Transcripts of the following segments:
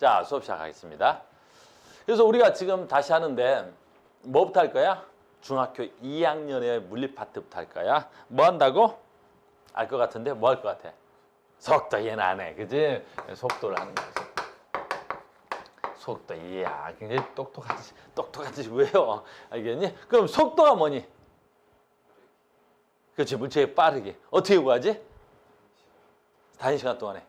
자, 수업 시작하겠습니다. 그래서 우리가 지금 다시 하는데 뭐부터 할 거야? 중학교 2학년의 물리 파트부터 할 거야. 뭐 한다고? 알 것 같은데 뭐 할 것 같아? 속도 얘는 안 해. 그지? 속도를 하는 거지. 속도. 이야, 굉장히 똑똑하지고요. 알겠니? 그럼 속도가 뭐니? 그렇지, 물체가 빠르게. 어떻게 구하지? 단위 시간 동안에.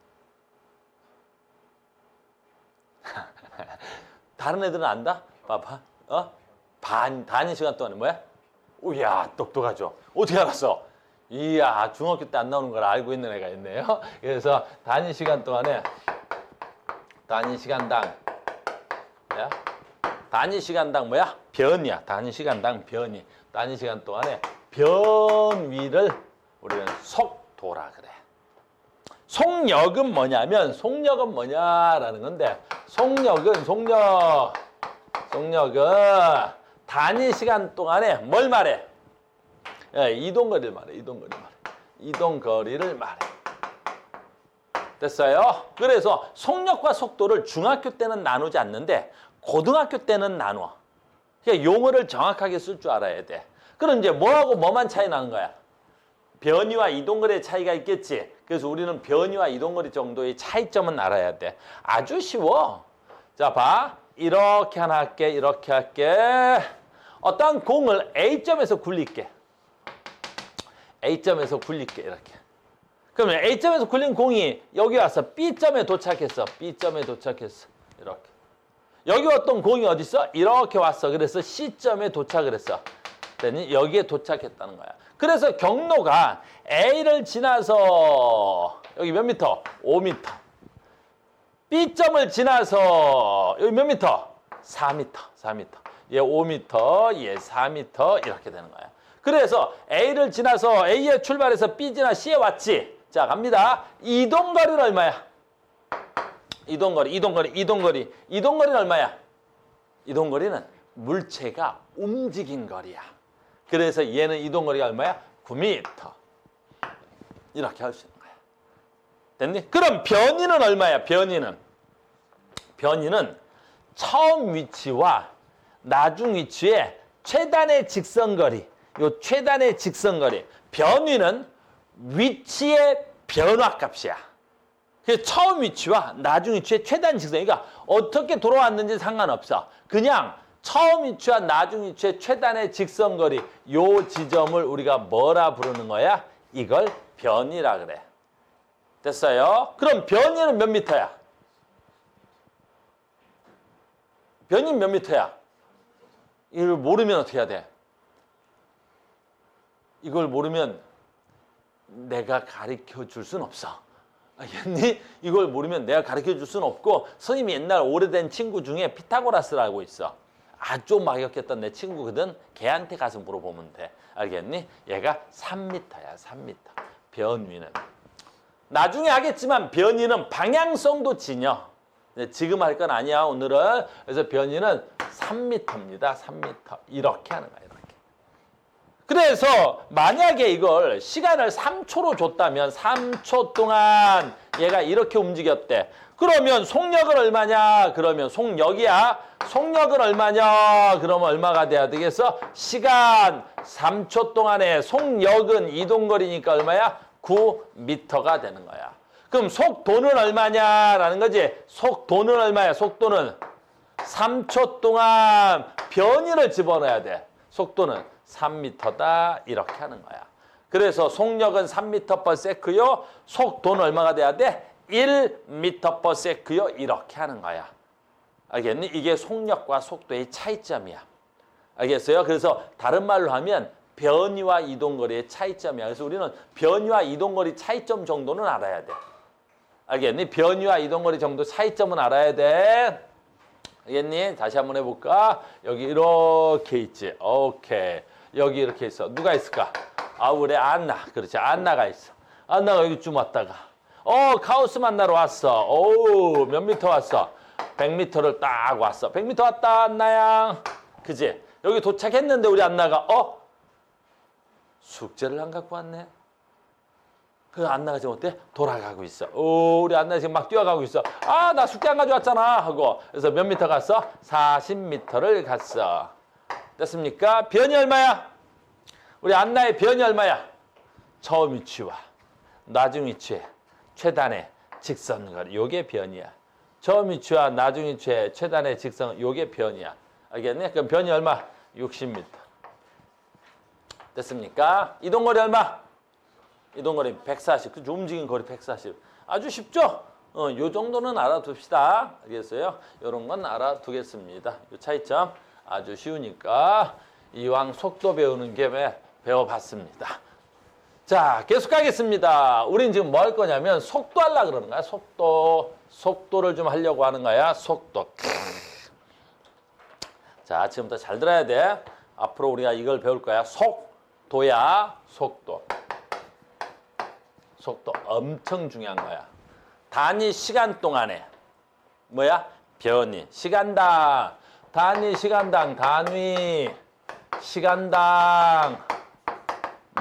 다른 애들은 안다? 봐봐. 단위 시간 동안에 뭐야? 우야, 똑똑하죠. 어떻게 알았어? 이야, 중학교 때 안 나오는 걸 알고 있는 애가 있네요. 그래서 단위 시간 동안에 단위 시간당 뭐야? 단위 시간당 뭐야? 변이야. 단위 시간당 변이. 단위 시간 동안에 변위를 우리는 속도라 그래. 속력은 뭐냐면 속력은 뭐냐라는 건데 속력은 단위 시간 동안에 뭘 말해? 이동거리를 말해. 이동거리를 말해. 됐어요? 그래서 속력과 속도를 중학교 때는 나누지 않는데 고등학교 때는 나눠. 그러니까 용어를 정확하게 쓸 줄 알아야 돼. 그럼 이제 뭐하고 뭐만 차이 나는 거야? 변이와 이동거리의 차이가 있겠지. 그래서 우리는 변이와 이동거리 정도의 차이점은 알아야 돼. 아주 쉬워. 자, 봐. 이렇게 하나 할게. 이렇게 할게. 어떤 공을 A점에서 굴릴게. A점에서 굴릴게. 이렇게. 그러면 A점에서 굴린 공이 여기 와서 B점에 도착했어. B점에 도착했어. 이렇게. 여기 어떤 공이 어디 있어? 이렇게 왔어. 그래서 C점에 도착을 했어. 그랬더니 여기에 도착했다는 거야. 그래서 경로가 A를 지나서 여기 몇 미터? 5미터. B점을 지나서 여기 몇 미터? 4미터. 얘 5미터, 얘 4미터 이렇게 되는 거야. 그래서 A를 지나서 A에 출발해서 B 지나 C에 왔지. 자, 갑니다. 이동거리는 얼마야? 이동거리는 얼마야? 이동거리는 물체가 움직인 거리야. 그래서 얘는 이동거리가 얼마야? 9m. 이렇게 할 수 있는 거야. 됐니? 그럼 변이는 얼마야? 변이는 처음 위치와 나중 위치의 최단의 직선거리. 요 최단의 직선거리. 변위는 위치의 변화값이야. 그래서 처음 위치와 나중 위치의 최단 직선. 그러니까 어떻게 돌아왔는지 상관없어. 그냥 처음 위치와 나중 위치의 최단의 직선거리. 요 지점을 우리가 뭐라 부르는 거야? 이걸 변이라 그래. 됐어요? 그럼 변이는 몇 미터야? 변이는 몇 미터야? 이걸 모르면 어떻게 해야 돼? 이걸 모르면 내가 가르쳐 줄 순 없어. 알겠니? 이걸 모르면 내가 가르쳐 줄 수는 없고 선생님이 옛날 오래된 친구 중에 피타고라스라고 있어. 아주 막역했던 내 친구거든. 걔한테 가서 물어보면 돼. 알겠니? 얘가 3m야. 3m. 변위는. 나중에 하겠지만 변위는 방향성도 지녀. 지금 할 건 아니야 오늘은. 그래서 변위는 3m입니다. 3m. 이렇게 하는 거야. 이렇게. 그래서 만약에 이걸 시간을 3초로 줬다면 3초 동안 얘가 이렇게 움직였대. 그러면 속력은 얼마냐? 그러면 속력이야. 속력은 얼마냐? 그러면 얼마가 돼야 되겠어? 시간 3초 동안에 속력은 이동거리니까 얼마야? 9m가 되는 거야. 그럼 속도는 얼마냐라는 거지. 속도는 얼마야? 속도는 3초 동안 변위를 집어넣어야 돼. 속도는 3m다. 이렇게 하는 거야. 그래서 속력은 3m/s요. 속도는 얼마가 돼야 돼? 1m/s요. 이렇게 하는 거야. 알겠니? 이게 속력과 속도의 차이점이야. 알겠어요? 그래서 다른 말로 하면 변위와 이동거리의 차이점이야. 그래서 우리는 변위와 이동거리 차이점 정도는 알아야 돼. 알겠니? 변위와 이동거리 정도 차이점은 알아야 돼. 알겠니? 다시 한번 해볼까? 여기 이렇게 있지. 오케이. 여기 이렇게 있어. 누가 있을까? 우리 안나. 그렇지. 안나가 있어. 안나가 여기 좀 왔다가. 카오스 만나러 왔어. 몇 미터 왔어? 100m를 딱 왔어. 100m 왔다, 안나야. 그지? 여기 도착했는데 우리 안나가 숙제를 안 갖고 왔네. 그 안나가 지금 어때? 돌아가고 있어. 오, 우리 안나 지금 막 뛰어가고 있어. 아, 나 숙제 안 가져왔잖아 하고. 그래서 몇 미터 갔어? 40미터를 갔어. 됐습니까? 변이 얼마야? 우리 안나의 변이 얼마야? 처음 위치와 나중 위치의 최단의 직선거리. 요게 변이야. 처음 위치와 나중 위치의 최단의 직선, 요게 변이야. 알겠니? 그럼 변이 얼마? 60m. 됐습니까? 이동거리 얼마? 이동거리 140. 그 움직인 거리 140. 아주 쉽죠? 요 정도는 알아둡시다. 알겠어요? 요런 건 알아두겠습니다. 요 차이점 아주 쉬우니까 이왕 속도 배우는 김에 배워봤습니다. 자, 계속 가겠습니다. 우린 지금 뭐 할 거냐면 속도 하려고 그러는 거야. 속도를 좀 하려고 하는 거야. 속도. 자, 지금부터 잘 들어야 돼. 앞으로 우리가 이걸 배울 거야. 속도야. 속도. 속도 엄청 중요한 거야. 단위 시간 동안에 뭐야? 변이. 시간당. 단위 시간당. 단위 시간당.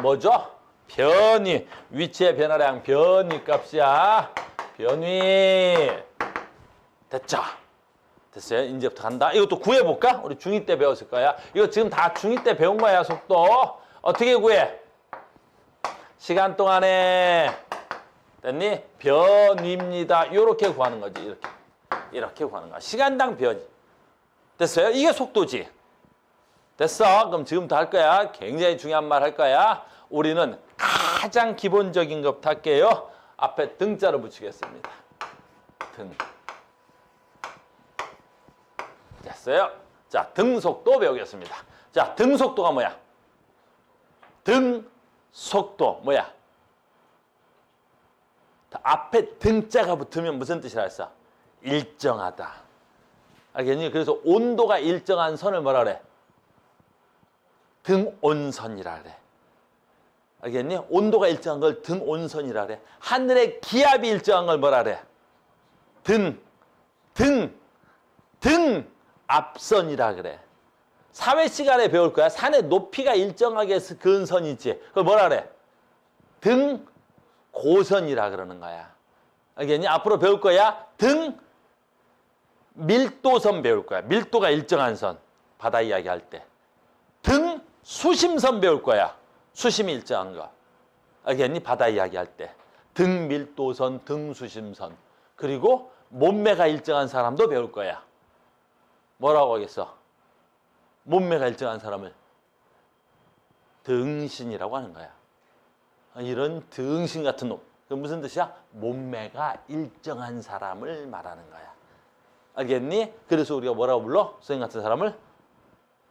뭐죠? 변이. 위치의 변화량 변이 값이야. 변이. 됐죠? 됐어요? 이제부터 간다. 이것도 구해볼까? 우리 중2 때 배웠을 거야. 이거 지금 다 중2 때 배운 거야, 속도. 어떻게 구해? 시간 동안에 됐니? 변입니다. 이렇게 구하는 거지. 이렇게 구하는 거야. 시간당 변이. 됐어요? 이게 속도지. 됐어? 그럼 지금부터 할 거야. 굉장히 중요한 말 할 거야. 우리는 가장 기본적인 것부터 할게요. 앞에 등자를 붙이겠습니다. 등. 됐어요? 자, 등속도 배우겠습니다. 자, 등속도가 뭐야? 등속도 뭐야? 앞에 등자가 붙으면 무슨 뜻이라 했어? 일정하다. 알겠니? 그래서 온도가 일정한 선을 뭐라 그래? 등온선이라 그래. 알겠니? 온도가 일정한 걸 등온선이라 그래. 하늘의 기압이 일정한 걸 뭐라 그래? 등압선이라 그래. 사회 시간에 배울 거야. 산의 높이가 일정하게 그은 선이 있지. 그걸 뭐라 그래? 등고선이라 그러는 거야. 알겠니? 앞으로 배울 거야. 등밀도선 배울 거야. 밀도가 일정한 선. 바다 이야기 할 때. 등수심선 배울 거야. 수심이 일정한 거. 알겠니? 바다 이야기 할 때. 등밀도선, 등수심선. 그리고 몸매가 일정한 사람도 배울 거야. 뭐라고 하겠어? 몸매가 일정한 사람을 등신이라고 하는 거야. 이런 등신 같은 놈. 그 무슨 뜻이야? 몸매가 일정한 사람을 말하는 거야. 알겠니? 그래서 우리가 뭐라고 불러? 선생님 같은 사람을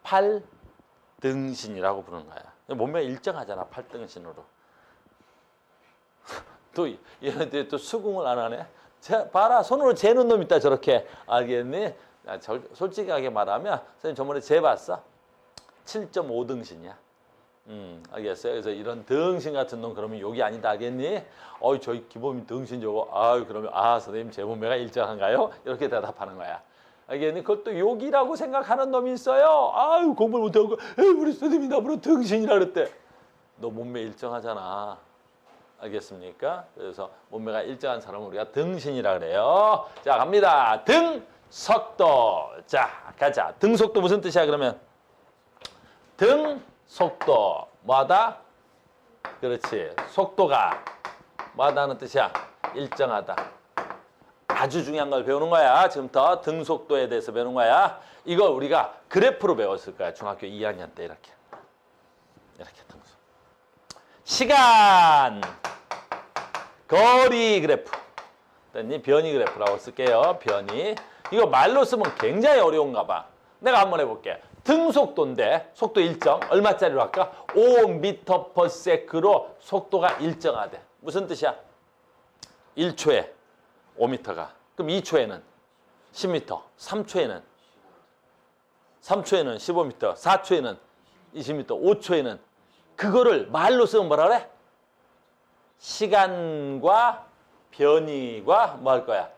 팔등신이라고 부르는 거야. 몸매가 일정하잖아. 팔등신으로. 또 얘네들이 또 수긍을 안 하네. 봐라. 손으로 재는 놈 있다. 저렇게. 알겠니? 솔직하게 말하면 선생님 저번에 재봤어. 7.5등신이야. 알겠어요? 그래서 이런 등신 같은 놈 그러면 욕이 아니다. 알겠니? 저희 기범이 등신 저거. 그러면 선생님 제 몸매가 일정한가요? 이렇게 대답하는 거야. 알겠니? 그것도 욕이라고 생각하는 놈이 있어요. 공부를 못하고 우리 선생님이 나보고 등신이라 그랬대. 너 몸매 일정하잖아. 알겠습니까? 그래서 몸매가 일정한 사람은 우리가 등신이라 그래요. 자, 갑니다. 등속도. 자, 가자. 등속도 무슨 뜻이야, 그러면? 등속도. 뭐하다? 그렇지. 속도가 뭐하다는 뜻이야? 일정하다. 아주 중요한 걸 배우는 거야. 지금부터 등속도에 대해서 배우는 거야. 이걸 우리가 그래프로 배웠을 거야. 중학교 2학년 때 이렇게. 등속. 시간. 거리 그래프. 변이 그래프라고 쓸게요. 변이. 이거 말로 쓰면 굉장히 어려운가 봐. 내가 한번 해볼게. 등속도인데 속도 일정. 얼마짜리로 할까? 5m/s로 속도가 일정하대. 무슨 뜻이야? 1초에 5m가. 그럼 2초에는 10m. 3초에는 15m. 4초에는 20m. 5초에는 그거를 말로 쓰면 뭐라 그래? 시간과 변이가 뭐 할 거야?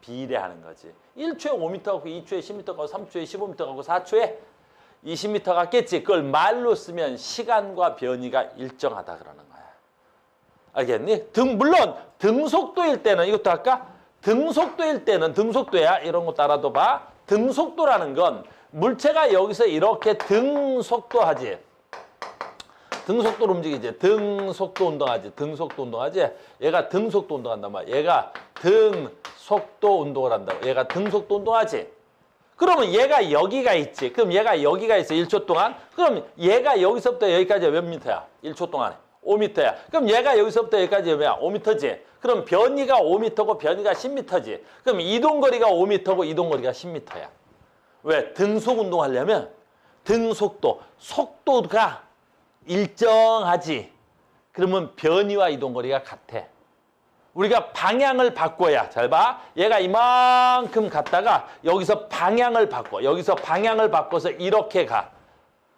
비례하는 거지. 1초에 5m 갖고 2초에 10m 갖고 3초에 15m 갖고 4초에 20m 같겠지. 그걸 말로 쓰면 시간과 변이가 일정하다 그러는 거야. 알겠니? 물론 등속도일 때는 이것도 할까? 등속도일 때는 등속도야. 이런 거 따라도 봐. 등속도라는 건 물체가 여기서 이렇게 등속도하지. 등속도로 움직이지. 등속도 운동하지. 등속도 운동하지. 얘가 등속도 운동한단 말이야. 얘가 등속도 운동을 한다고. 얘가 등속도 운동하지. 그러면 얘가 여기가 있지. 그럼 얘가 여기가 있어. 1초 동안. 그럼 얘가 여기서부터 여기까지 몇 미터야? 1초 동안에. 5m야. 그럼 얘가 여기서부터 여기까지 뭐야? 5m지. 그럼 변이가 5m고 변이가 10m지. 그럼 이동거리가 5m고 이동거리가 10m야. 왜? 등속 운동하려면 등속도, 속도가 일정하지. 그러면 변이와 이동거리가 같아. 우리가 방향을 바꿔야, 잘 봐. 얘가 이만큼 갔다가 여기서 방향을 바꿔. 여기서 방향을 바꿔서 이렇게 가.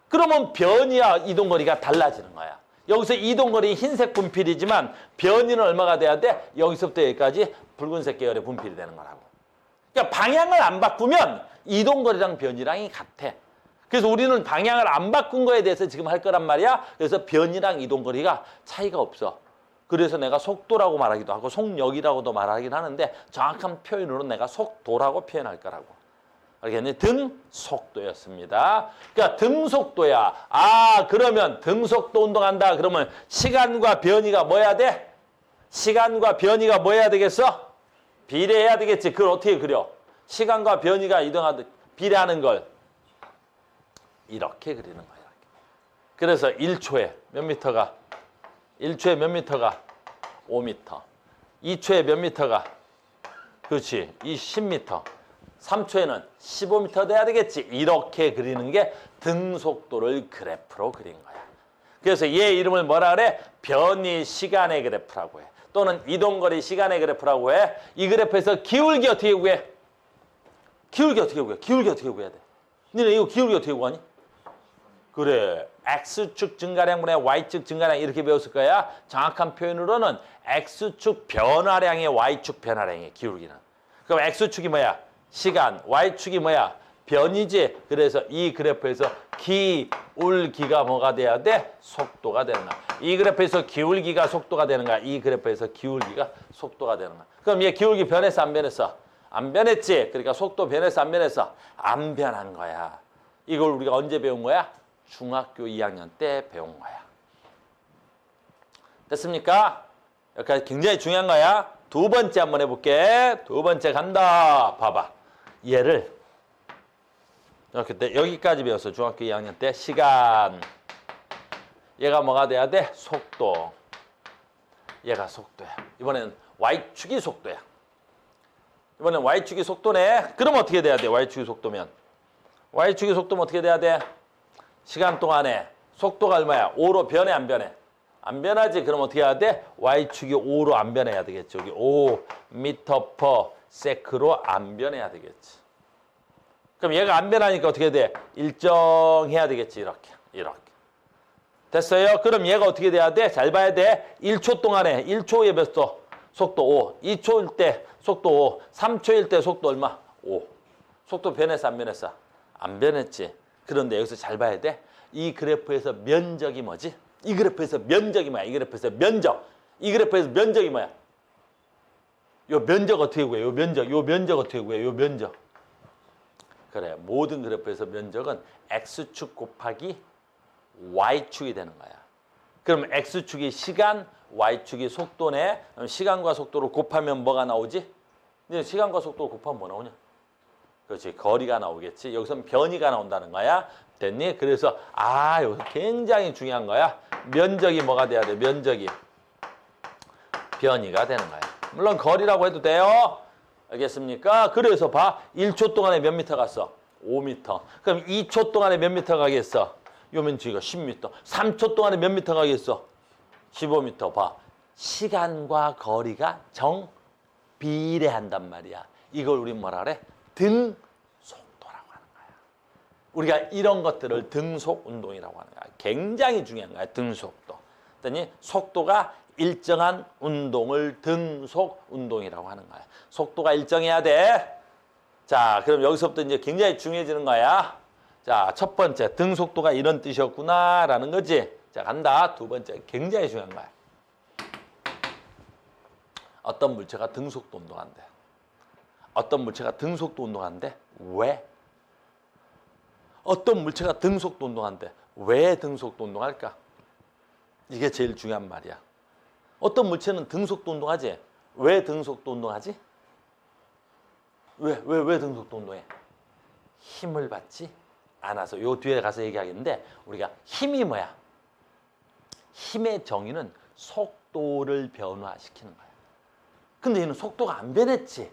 그러면 변이와 이동거리가 달라지는 거야. 여기서 이동거리 흰색 분필이지만 변이는 얼마가 돼야 돼? 여기서부터 여기까지 붉은색 계열의 분필이 되는 거라고. 그러니까 방향을 안 바꾸면 이동거리랑 변이랑이 같아. 그래서 우리는 방향을 안 바꾼 거에 대해서 지금 할 거란 말이야. 그래서 변이랑 이동거리가 차이가 없어. 그래서 내가 속도라고 말하기도 하고 속력이라고도 말하긴 하는데 정확한 표현으로 내가 속도라고 표현할 거라고. 알겠니? 등속도였습니다. 그러니까 등속도야. 아, 그러면 등속도 운동한다. 그러면 시간과 변이가 뭐 해야 돼? 시간과 변이가 뭐 해야 되겠어? 비례해야 되겠지. 그걸 어떻게 그려? 시간과 변이가 이동하듯 비례하는 걸 이렇게 그리는 거야. 이렇게. 그래서 1초에 몇 미터가? 1초에 몇 미터가? 5미터. 2초에 몇 미터가? 그렇지. 10미터. 3초에는 15m 돼야 되겠지. 이렇게 그리는 게 등속도를 그래프로 그린 거야. 그래서 얘 이름을 뭐라 그래? 변이 시간의 그래프라고 해. 또는 이동거리 시간의 그래프라고 해. 이 그래프에서 기울기 어떻게 구해? 기울기 어떻게 구해? 기울기 어떻게 구해야 돼? 너네 이거 기울기 어떻게 구하니? 그래. X축 증가량분의 Y축 증가량 이렇게 배웠을 거야. 정확한 표현으로는 X축 변화량의 Y축 변화량의 기울기는. 그럼 X축이 뭐야? 시간. Y축이 뭐야? 변이지. 그래서 이 그래프에서 기울기가 뭐가 돼야 돼? 속도가 되는 거야. 이 그래프에서 기울기가 속도가 되는 거야. 이 그래프에서 기울기가 속도가 되는 거야. 그럼 얘 기울기 변했어? 안 변했어? 안 변했지. 그러니까 속도 변했어? 안 변했어? 안 변한 거야. 이걸 우리가 언제 배운 거야? 중학교 2학년 때 배운 거야. 됐습니까? 여기까지 굉장히 중요한 거야. 두 번째 한번 해볼게. 두 번째 간다. 봐봐. 얘를 이렇게 여기까지 배웠어. 중학교 2학년 때 시간. 얘가 뭐가 돼야 돼? 속도. 얘가 속도야. 이번에는 Y축이 속도야. 이번엔 Y축이 속도네. 그럼 어떻게 돼야 돼? Y축이 속도면. Y축이 속도면 어떻게 돼야 돼? 시간 동안에 속도가 얼마야? 5로 변해 안 변해? 안 변하지. 그럼 어떻게 해야 돼? Y축이 5로 안 변해야 되겠지. 여기 5m/s로 안 변해야 되겠지. 그럼 얘가 안 변하니까 어떻게 돼? 일정해야 되겠지. 이렇게. 이렇게. 됐어요? 그럼 얘가 어떻게 돼야 돼? 잘 봐야 돼. 1초 동안에 1초에 몇 도? 속도 5. 2초일 때 속도 5. 3초일 때 속도 얼마? 5. 속도 변했어 안 변했어? 안 변했지. 그런데 여기서 잘 봐야 돼. 이 그래프에서 면적이 뭐지? 이 그래프에서 면적이 뭐야? 이 그래프에서 면적. 이 그래프에서 면적이 뭐야? 요 면적 어떻게 구해? 요 면적 어떻게 구해? 요 면적. 그래. 모든 그래프에서 면적은 X축 곱하기 Y축이 되는 거야. 그럼 X축이 시간, Y축이 속도네. 그럼 시간과 속도를 곱하면 뭐가 나오지? 근데 시간과 속도를 곱하면 뭐 나오냐? 그렇지. 거리가 나오겠지. 여기서는 변이가 나온다는 거야. 됐니? 그래서 여기서 굉장히 중요한 거야. 면적이 뭐가 돼야 돼? 면적이 변이가 되는 거야. 물론 거리라고 해도 돼요. 알겠습니까? 그래서 봐. 1초 동안에 몇 미터 갔어? 5미터. 그럼 2초 동안에 몇 미터 가겠어? 요 면적이가 10미터. 3초 동안에 몇 미터 가겠어? 15미터. 봐. 시간과 거리가 정비례한단 말이야. 이걸 우리 뭐라 그래? 등속도라고 하는 거야. 우리가 이런 것들을 등속 운동이라고 하는 거야. 굉장히 중요한 거야. 등속도. 그랬더니 속도가 일정한 운동을 등속 운동이라고 하는 거야. 속도가 일정해야 돼. 자, 그럼 여기서부터 이제 굉장히 중요해지는 거야. 자, 첫 번째 등속도가 이런 뜻이었구나라는 거지. 자, 간다. 두 번째 굉장히 중요한 거야. 어떤 물체가 등속도 운동한대. 어떤 물체가 등속도 운동한대. 왜? 어떤 물체가 등속도 운동한대. 왜 등속도 운동할까? 이게 제일 중요한 말이야. 어떤 물체는 등속도 운동하지? 왜 등속도 운동하지? 왜 등속도 운동해? 힘을 받지 않아서. 요 뒤에 가서 얘기하겠는데 우리가 힘이 뭐야? 힘의 정의는 속도를 변화시키는 거야. 근데 얘는 속도가 안 변했지.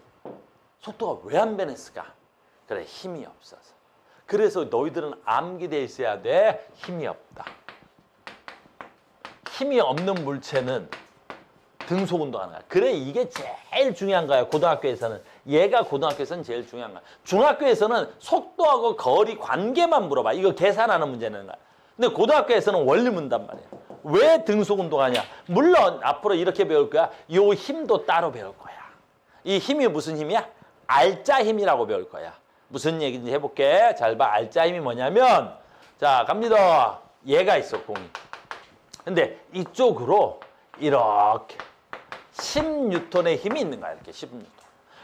속도가 왜 안 변했을까? 그래, 힘이 없어서. 그래서 너희들은 암기돼 있어야 돼. 힘이 없다. 힘이 없는 물체는 등속 운동하는 거야. 그래, 이게 제일 중요한 거야. 고등학교에서는. 얘가 고등학교에서는 제일 중요한 거야. 중학교에서는 속도하고 거리 관계만 물어봐. 이거 계산하는 문제는 거야. 근데 고등학교에서는 원리 문단 말이야. 왜 등속 운동하냐? 물론 앞으로 이렇게 배울 거야. 요 힘도 따로 배울 거야. 이 힘이 무슨 힘이야? 알짜 힘이라고 배울 거야. 무슨 얘기인지 해볼게. 잘 봐. 알짜 힘이 뭐냐면, 자, 갑니다. 얘가 있어, 공이. 근데 이쪽으로 이렇게 10N의 힘이 있는 거야. 이렇게 10N.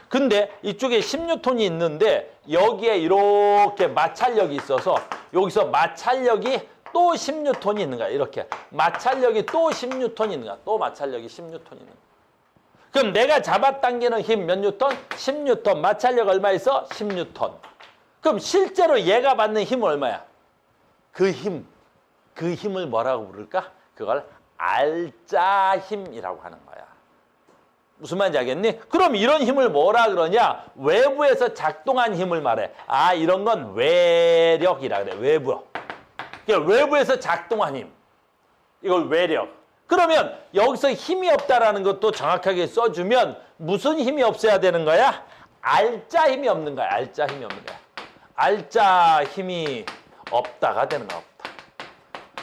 근데 이쪽에 10N이 있는데 여기에 이렇게 마찰력이 있어서 여기서 마찰력이 또 10N이 있는 거야. 이렇게. 마찰력이 또 10N이 있는 거야. 또 마찰력이 10N이 있는 거야. 그럼 내가 잡아당기는 힘 몇 뉴턴? 10N. 마찰력 얼마 있어? 10N. 그럼 실제로 얘가 받는 힘은 얼마야? 그 힘을 뭐라고 부를까? 그걸 알짜 힘이라고 하는 거야. 무슨 말인지 알겠니? 그럼 이런 힘을 뭐라 그러냐? 외부에서 작동한 힘을 말해. 아, 이런 건 외력이라 그래. 외부. 그러니까 외부에서 작동한 힘. 이걸 외력. 그러면 여기서 힘이 없다라는 것도 정확하게 써주면 무슨 힘이 없어야 되는 거야? 알짜 힘이 없는 거야. 알짜 힘이 없는 거야. 알짜 힘이 없다가 되는 거야. 없다.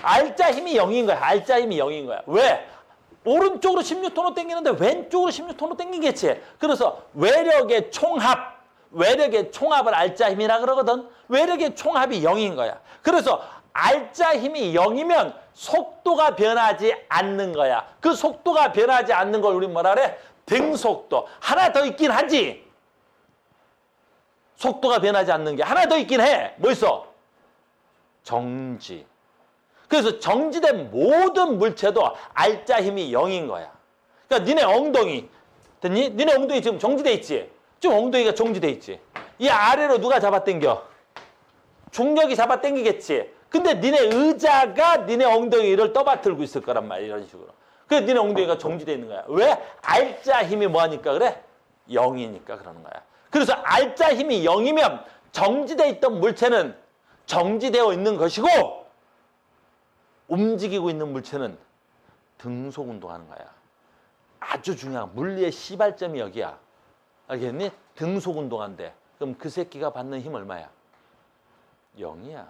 알짜 힘이 0인 거야. 알짜 힘이 0인 거야. 왜? 오른쪽으로 10N로 당기는데 왼쪽으로 10N로 당기겠지. 그래서 외력의 총합을 알짜 힘이라 그러거든. 외력의 총합이 0인 거야. 그래서 알짜 힘이 0이면 속도가 변하지 않는 거야. 그 속도가 변하지 않는 걸 우리 뭐라 그래? 등속도. 하나 더 있긴 하지. 속도가 변하지 않는 게 하나 더 있긴 해. 뭐 있어? 정지. 그래서 정지된 모든 물체도 알짜 힘이 0인 거야. 그러니까 니네 엉덩이, 됐니? 니네 엉덩이 지금 정지돼 있지? 지금 엉덩이가 정지돼 있지? 이 아래로 누가 잡아당겨? 중력이 잡아당기겠지? 근데 니네 의자가 니네 엉덩이를 떠받들고 있을 거란 말이야. 이런 식으로. 그래서 니네 엉덩이가 정지돼 있는 거야. 왜? 알짜 힘이 뭐하니까 그래? 0이니까 그러는 거야. 그래서 알짜 힘이 0이면 정지돼 있던 물체는 정지되어 있는 것이고 움직이고 있는 물체는 등속 운동하는 거야. 아주 중요한 물리의 시발점이 여기야. 알겠니? 등속 운동한대. 그럼 그 새끼가 받는 힘 얼마야? 0이야.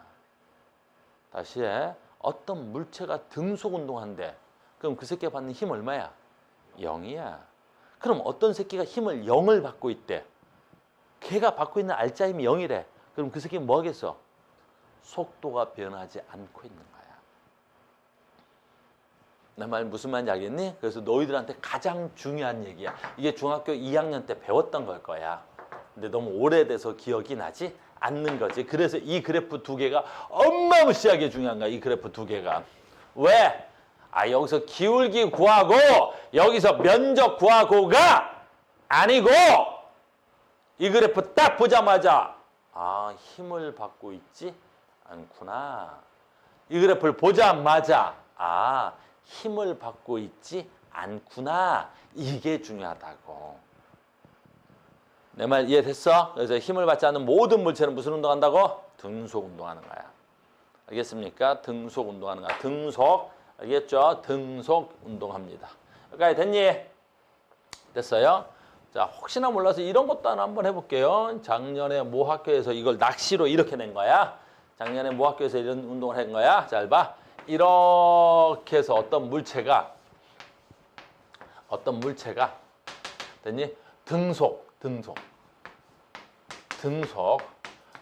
다시 해. 어떤 물체가 등속 운동한대. 그럼 그 새끼가 받는 힘 얼마야? 0이야. 그럼 어떤 새끼가 힘을 0을 받고 있대. 걔가 받고 있는 알짜 힘이 0이래. 그럼 그 새끼는 뭐 하겠어? 속도가 변하지 않고 있는 거야. 내 말 무슨 말인지 알겠니? 그래서 너희들한테 가장 중요한 얘기야. 이게 중학교 2학년 때 배웠던 걸 거야. 근데 너무 오래돼서 기억이 나지 않는 거지. 그래서 이 그래프 두 개가 어마무시하게 중요한 거야. 이 그래프 두 개가. 왜? 아, 여기서 기울기 구하고 여기서 면적 구하고가 아니고 이 그래프 딱 보자마자 아, 힘을 받고 있지 않구나. 이 그래프를 보자마자 아, 힘을 받고 있지 않구나. 이게 중요하다고. 내 말 이해됐어? 그래서 힘을 받지 않는 모든 물체는 무슨 운동한다고? 등속 운동하는 거야. 알겠습니까? 등속 운동하는 거야. 등속. 알겠죠? 등속 운동합니다. 여기까지 됐니? 됐어요? 자, 혹시나 몰라서 이런 것도 하나 한번 해볼게요. 작년에 모 학교에서 이걸 낚시로 이렇게 낸 거야. 작년에 모 학교에서 이런 운동을 한 거야. 잘 봐. 이렇게 해서 어떤 물체가 됐니? 등속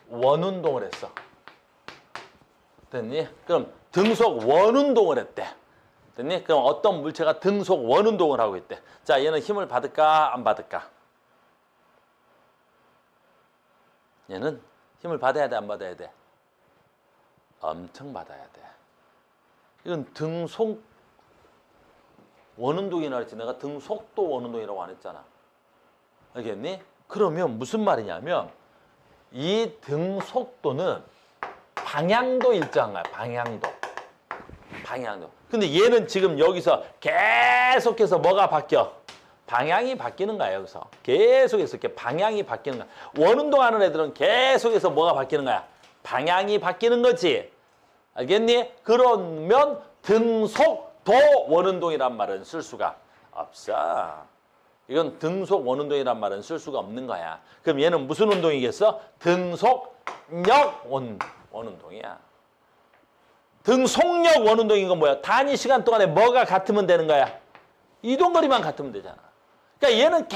원운동을 했어. 됐니? 그럼 등속 원운동을 했대. 됐니? 그럼 어떤 물체가 등속 원운동을 하고 있대. 자, 얘는 힘을 받을까 안 받을까? 얘는 힘을 받아야 돼 안 받아야 돼? 엄청 받아야 돼. 이건 등속 원운동이라 했지. 내가 등속도 원운동이라고 안 했잖아. 알겠니? 그러면 무슨 말이냐면 이 등속도는 방향도 일정한 거야. 방향도. 근데 얘는 지금 여기서 계속해서 뭐가 바뀌어? 방향이 바뀌는 거야. 여기서 계속해서 이렇게 방향이 바뀌는 거야. 원운동하는 애들은 계속해서 뭐가 바뀌는 거야? 방향이 바뀌는 거지. 알겠니? 그러면 등속도 원운동이란 말은 쓸 수가 없어. 이건 등속 원운동이란 말은 쓸 수가 없는 거야. 그럼 얘는 무슨 운동이겠어? 등속력 원운동이야. 등속력 원운동인 건 뭐야? 단위 시간 동안에 뭐가 같으면 되는 거야? 이동거리만 같으면 되잖아. 그러니까 얘는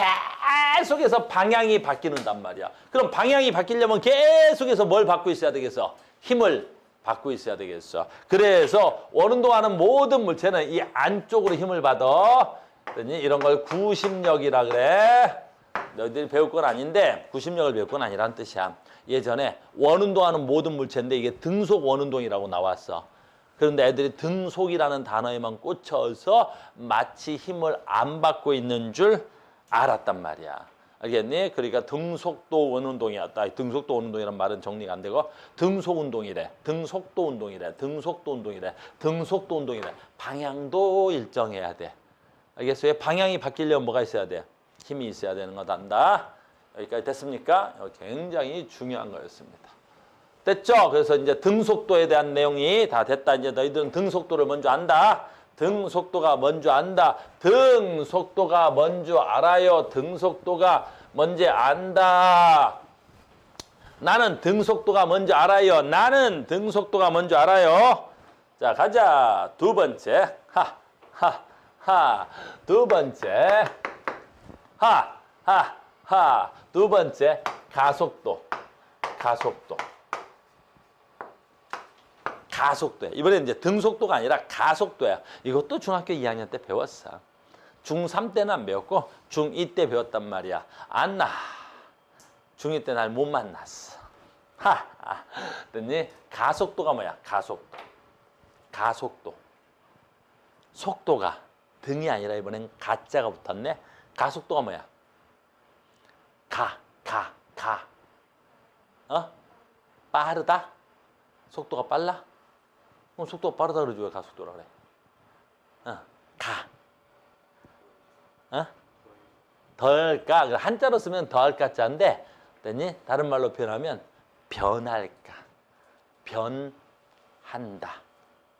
계속해서 방향이 바뀌는단 말이야. 그럼 방향이 바뀌려면 계속해서 뭘 받고 있어야 되겠어? 힘을 받고 있어야 되겠어. 그래서 원운동하는 모든 물체는 이 안쪽으로 힘을 받아. 이런 걸 구심력이라 그래. 너희들이 배울 건 아닌데 구심력을 배울 건 아니라는 뜻이야. 예전에 원운동하는 모든 물체인데 이게 등속 원운동이라고 나왔어. 그런데 애들이 등속이라는 단어에만 꽂혀서 마치 힘을 안 받고 있는 줄 알았단 말이야. 알겠니? 그러니까 등속도 원운동이었다. 등속도 원운동이란 말은 정리가 안 되고 등속운동이래. 등속도 운동이래. 등속도 운동이래. 등속도 운동이래. 방향도 일정해야 돼. 알겠어요? 방향이 바뀌려면 뭐가 있어야 돼? 힘이 있어야 되는 거단다. 여기까지 됐습니까? 굉장히 중요한 거였습니다. 됐죠? 그래서 이제 등속도에 대한 내용이 다 됐다. 이제 너희들은 등속도를 먼저 안다. 등속도가 먼저 안다. 등속도가 먼저 알아요. 등속도가 먼저 안다. 나는 등속도가 먼저 알아요. 나는 등속도가 먼저 알아요. 자, 가자. 두 번째. 두 번째. 두 번째. 가속도. 가속도야. 이번에 이제 등속도가 아니라 가속도야. 이것도 중학교 2학년 때 배웠어. 중3 때는 안 배웠고 중2 때 배웠단 말이야. 안나. 중2 때 날 못 만났어. 됐니? 가속도가 뭐야? 가속도. 속도가 등이 아니라 이번엔 가자가 붙었네. 가속도가 뭐야? 빠르다? 속도가 빨라? 속도가 빠르다 그러지 왜 가속도라 그래? 덜 가. 한자로 쓰면 덜 가자인데, 됐니? 다른 말로 표현하면 변할까. 변한다.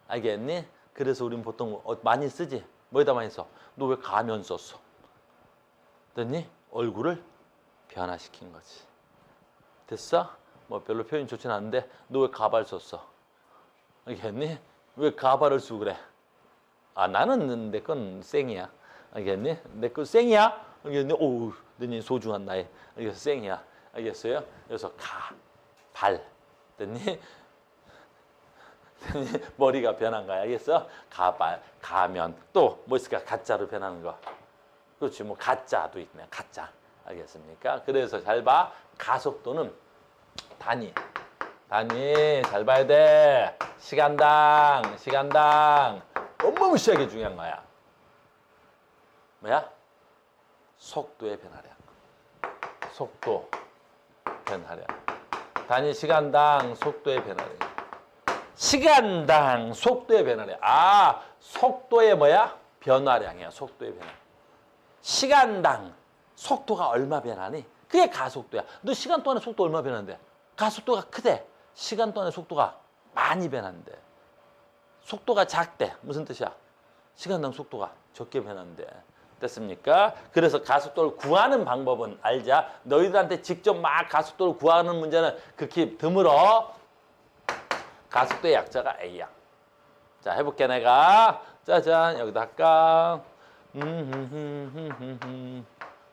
알겠니? 그래서 우린 보통 많이 쓰지? 뭐에다 많이 써? 너 왜 가면 썼어? 됐니? 얼굴을 변화시킨 거지. 됐어? 뭐 별로 표현이 좋진 않은데 너 왜 가발 썼어? 알겠니? 왜 가발을 쓰고 그래? 나는 내 건 생이야. 알겠니? 내 건 생이야? 알겠니? 오우, 너니 소중한 나의. 알겠어? 생이야. 알겠어요? 그래서 발. 됐니? 머리가 변한 거야. 알겠어? 가발, 가면. 또 뭐 있을까? 가짜로 변하는 거. 그렇지. 뭐 가짜도 있네. 가짜. 알겠습니까? 그래서 잘 봐. 가속도는 단위 잘 봐야 돼. 시간당 어마무시하게 중요한 거야. 뭐야? 속도의 변화량. 속도 변화량. 단위 시간당 속도의 변화량. 시간당 속도의 변화량. 속도의 뭐야? 변화량이야. 속도의 변화. 시간당 속도가 얼마 변하니? 그게 가속도야. 너 시간 동안에 속도 얼마 변하는데? 가속도가 크대. 시간 동안에 속도가 많이 변한대. 속도가 작대. 무슨 뜻이야? 시간당 속도가 적게 변한대. 됐습니까? 그래서 가속도를 구하는 방법은 알자. 너희들한테 직접 막 가속도를 구하는 문제는 극히 드물어. 가속도의 약자가 A야. 자, 해볼게 내가. 짜잔, 여기다 할까?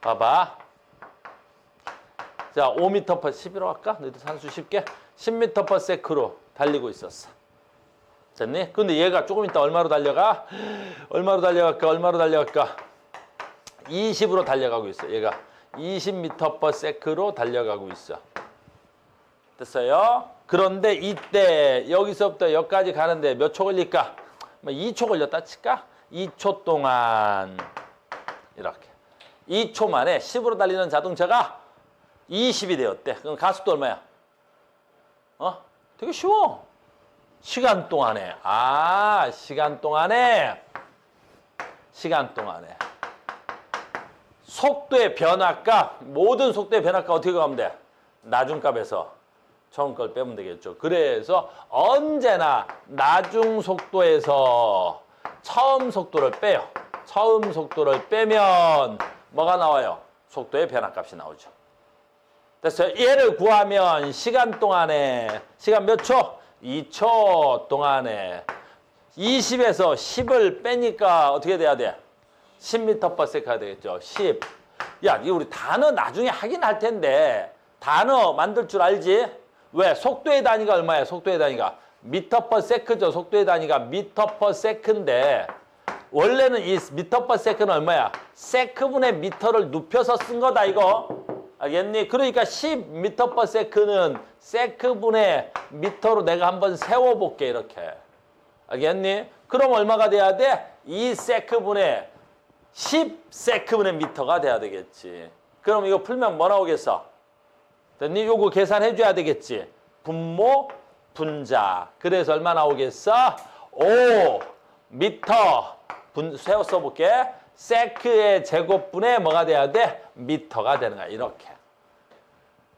봐봐. 자, 5m/11로 할까? 너희들 산수 쉽게. 10m/s로 달리고 있었어. 됐니? 근데 얘가 조금 있다 얼마로 달려가? 얼마로 달려갈까? 20으로 달려가고 있어. 얘가 20m/s로 달려가고 있어. 됐어요? 그런데 이때 여기서부터 여기까지 가는데 몇 초 걸릴까? 2초 걸렸다 칠까? 2초 동안 이렇게 2초 만에 10으로 달리는 자동차가 20이 되었대. 그럼 가속도 얼마야? 되게 쉬워. 시간 동안에. 시간 동안에 속도의 변화값, 모든 속도의 변화값 어떻게 가면 돼? 나중값에서 처음 걸 빼면 되겠죠. 그래서 언제나 나중 속도에서 처음 속도를 빼요. 처음 속도를 빼면 뭐가 나와요? 속도의 변화값이 나오죠. 됐어요? 얘를 구하면 시간 동안에, 시간 몇 초? 2초 동안에 20에서 10을 빼니까 어떻게 돼야 돼? 10m/s가 되겠죠. 10. 야, 이거 우리 단어 나중에 하긴 할 텐데 단어 만들 줄 알지? 왜? 속도의 단위가 얼마야? 속도의 단위가 m/s죠. 속도의 단위가 m/s인데 원래는 이 m/s는 얼마야? 세크분의 미터를 눕혀서 쓴 거다 이거. 알겠니? 그러니까 10m/s는 세크분의 미터로 내가 한번 세워볼게 이렇게. 알겠니? 그럼 얼마가 돼야 돼? 2세크분의 10세크분의 미터가 돼야 되겠지. 그럼 이거 풀면 뭐 나오겠어? 됐니? 요거 계산해 줘야 되겠지. 분모 분자. 그래서 얼마 나오겠어? 5 미터 세워 써볼게. 세크의 제곱분의 뭐가 돼야 돼? 미터가 되는 거야. 이렇게.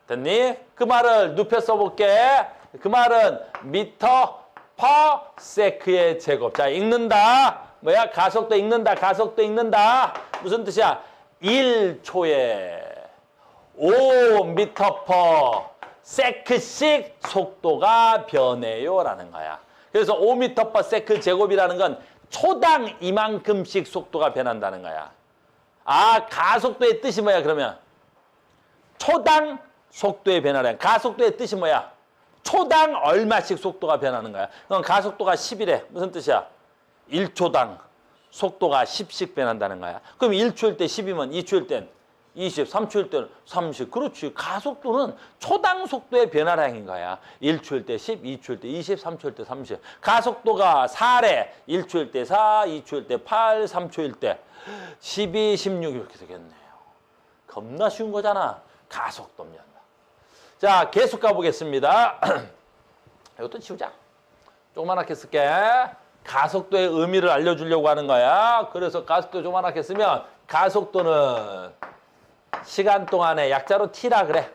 됐니? 그 말을 눕혀 써볼게. 그 말은 미터 퍼 세크의 제곱. 자, 읽는다. 뭐야? 가속도 읽는다. 가속도 읽는다. 무슨 뜻이야? 1초에 5m 퍼 세크씩 속도가 변해요. 라는 거야. 그래서 5m 퍼 세크 제곱이라는 건 초당 이만큼씩 속도가 변한다는 거야. 가속도의 뜻이 뭐야, 그러면? 초당 속도의 변화래. 가속도의 뜻이 뭐야? 초당 얼마씩 속도가 변하는 거야. 그럼 가속도가 10이래. 무슨 뜻이야? 1초당 속도가 10씩 변한다는 거야. 그럼 1초일 때 10이면 2초일 땐 20, 3초일 때는 30. 그렇지. 가속도는 초당 속도의 변화량인 거야. 1초일 때 10, 2초일 때 20, 3초일 때 30. 가속도가 4래. 1초일 때 4, 2초일 때 8, 3초일 때 12, 16 이렇게 되겠네요. 겁나 쉬운 거잖아. 가속도입니다. 자, 계속 가보겠습니다. 이것도 치우자. 조그만하게 쓸게. 가속도의 의미를 알려주려고 하는 거야. 그래서 가속도 조그만하게 쓰면 가속도는 시간 동안에 약자로 t라 그래.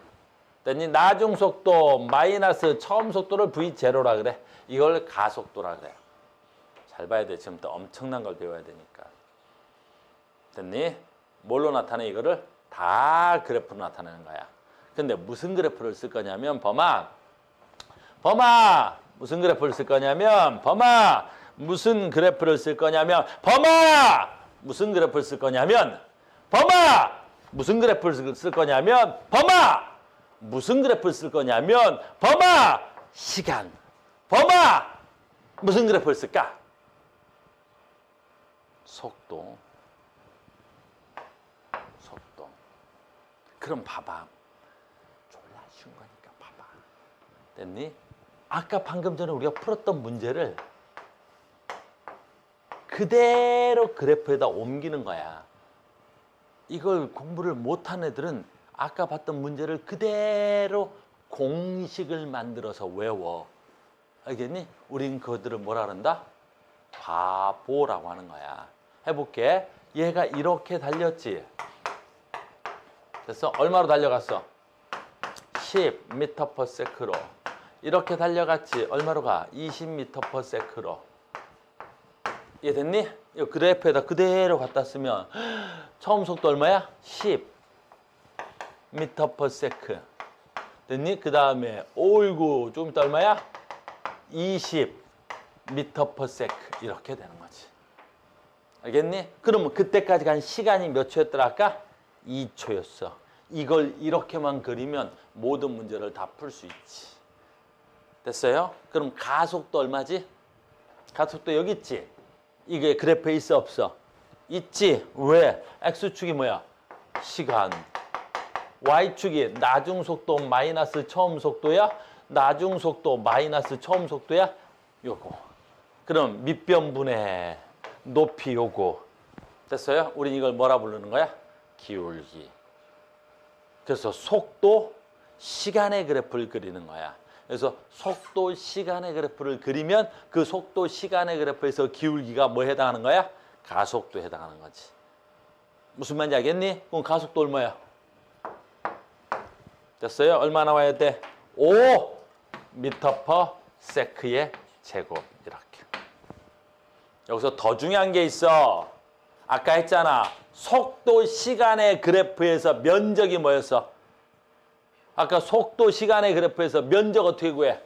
됐니? 나중 속도 마이너스 처음 속도를 v0라 그래. 이걸 가속도라 그래. 잘 봐야 돼. 지금부터 엄청난 걸 배워야 되니까. 됐니? 뭘로 나타내 이거를? 다 그래프로 나타내는 거야. 근데 무슨 그래프를 쓸 거냐면 범아 무슨 그래프를 쓸 거냐면 무슨 그래프를 쓸 거냐면 무슨 그래프를 쓸 거냐면 무슨 그래프를 쓸 거냐면 시간 무슨 그래프를 쓸까? 속도. 그럼 봐봐. 졸라 쉬운 거니까 봐봐. 됐니? 아까 방금 전에 우리가 풀었던 문제를 그대로 그래프에다 옮기는 거야. 이걸 공부를 못한 애들은 아까 봤던 문제를 그대로 공식을 만들어서 외워. 알겠니? 우린 그들을 뭐라 그런다? 바보라고 하는 거야. 해볼게. 얘가 이렇게 달렸지. 됐어? 얼마로 달려갔어? 10m/s로. 이렇게 달려갔지. 얼마로 가? 20m/s로. 이해됐니? 이 그래프에다 그대로 갖다 쓰면 처음 속도 얼마야? 10m/s. 됐니? 그 다음에 어이구 좀 이따 얼마야? 20m/s. 이렇게 되는 거지. 알겠니? 그러면 그때까지 간 시간이 몇 초였더라 아까? 2초였어. 이걸 이렇게만 그리면 모든 문제를 다 풀 수 있지. 됐어요? 그럼 가속도 얼마지? 가속도 여기 있지? 이게 그래프에 있어 없어? 있지? 왜? X축이 뭐야? 시간. Y축이 나중 속도 마이너스 처음 속도야? 나중 속도 마이너스 처음 속도야? 요거. 그럼 밑변분의 높이 요거. 됐어요? 우린 이걸 뭐라 부르는 거야? 기울기. 그래서 속도, 시간의 그래프를 그리는 거야. 그래서 속도, 시간의 그래프를 그리면 그 속도, 시간의 그래프에서 기울기가 뭐에 해당하는 거야? 가속도에 해당하는 거지. 무슨 말인지 알겠니? 그럼 가속도 얼마야? 됐어요? 얼마 나와야 돼? 5m/s의 제곱. 이렇게. 여기서 더 중요한 게 있어. 아까 했잖아. 속도, 시간의 그래프에서 면적이 뭐였어? 아까 속도, 시간의 그래프에서 면적 어떻게 구해?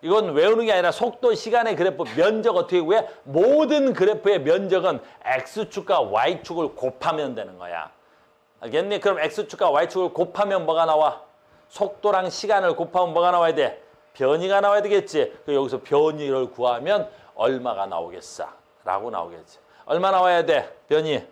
이건 외우는 게 아니라 속도, 시간의 그래프 면적 어떻게 구해? 모든 그래프의 면적은 X축과 Y축을 곱하면 되는 거야. 알겠니? 그럼 X축과 Y축을 곱하면 뭐가 나와? 속도랑 시간을 곱하면 뭐가 나와야 돼? 변이가 나와야 되겠지. 여기서 변이를 구하면 얼마가 나오겠어? 라고 나오겠지. 얼마 나와야 돼? 변이.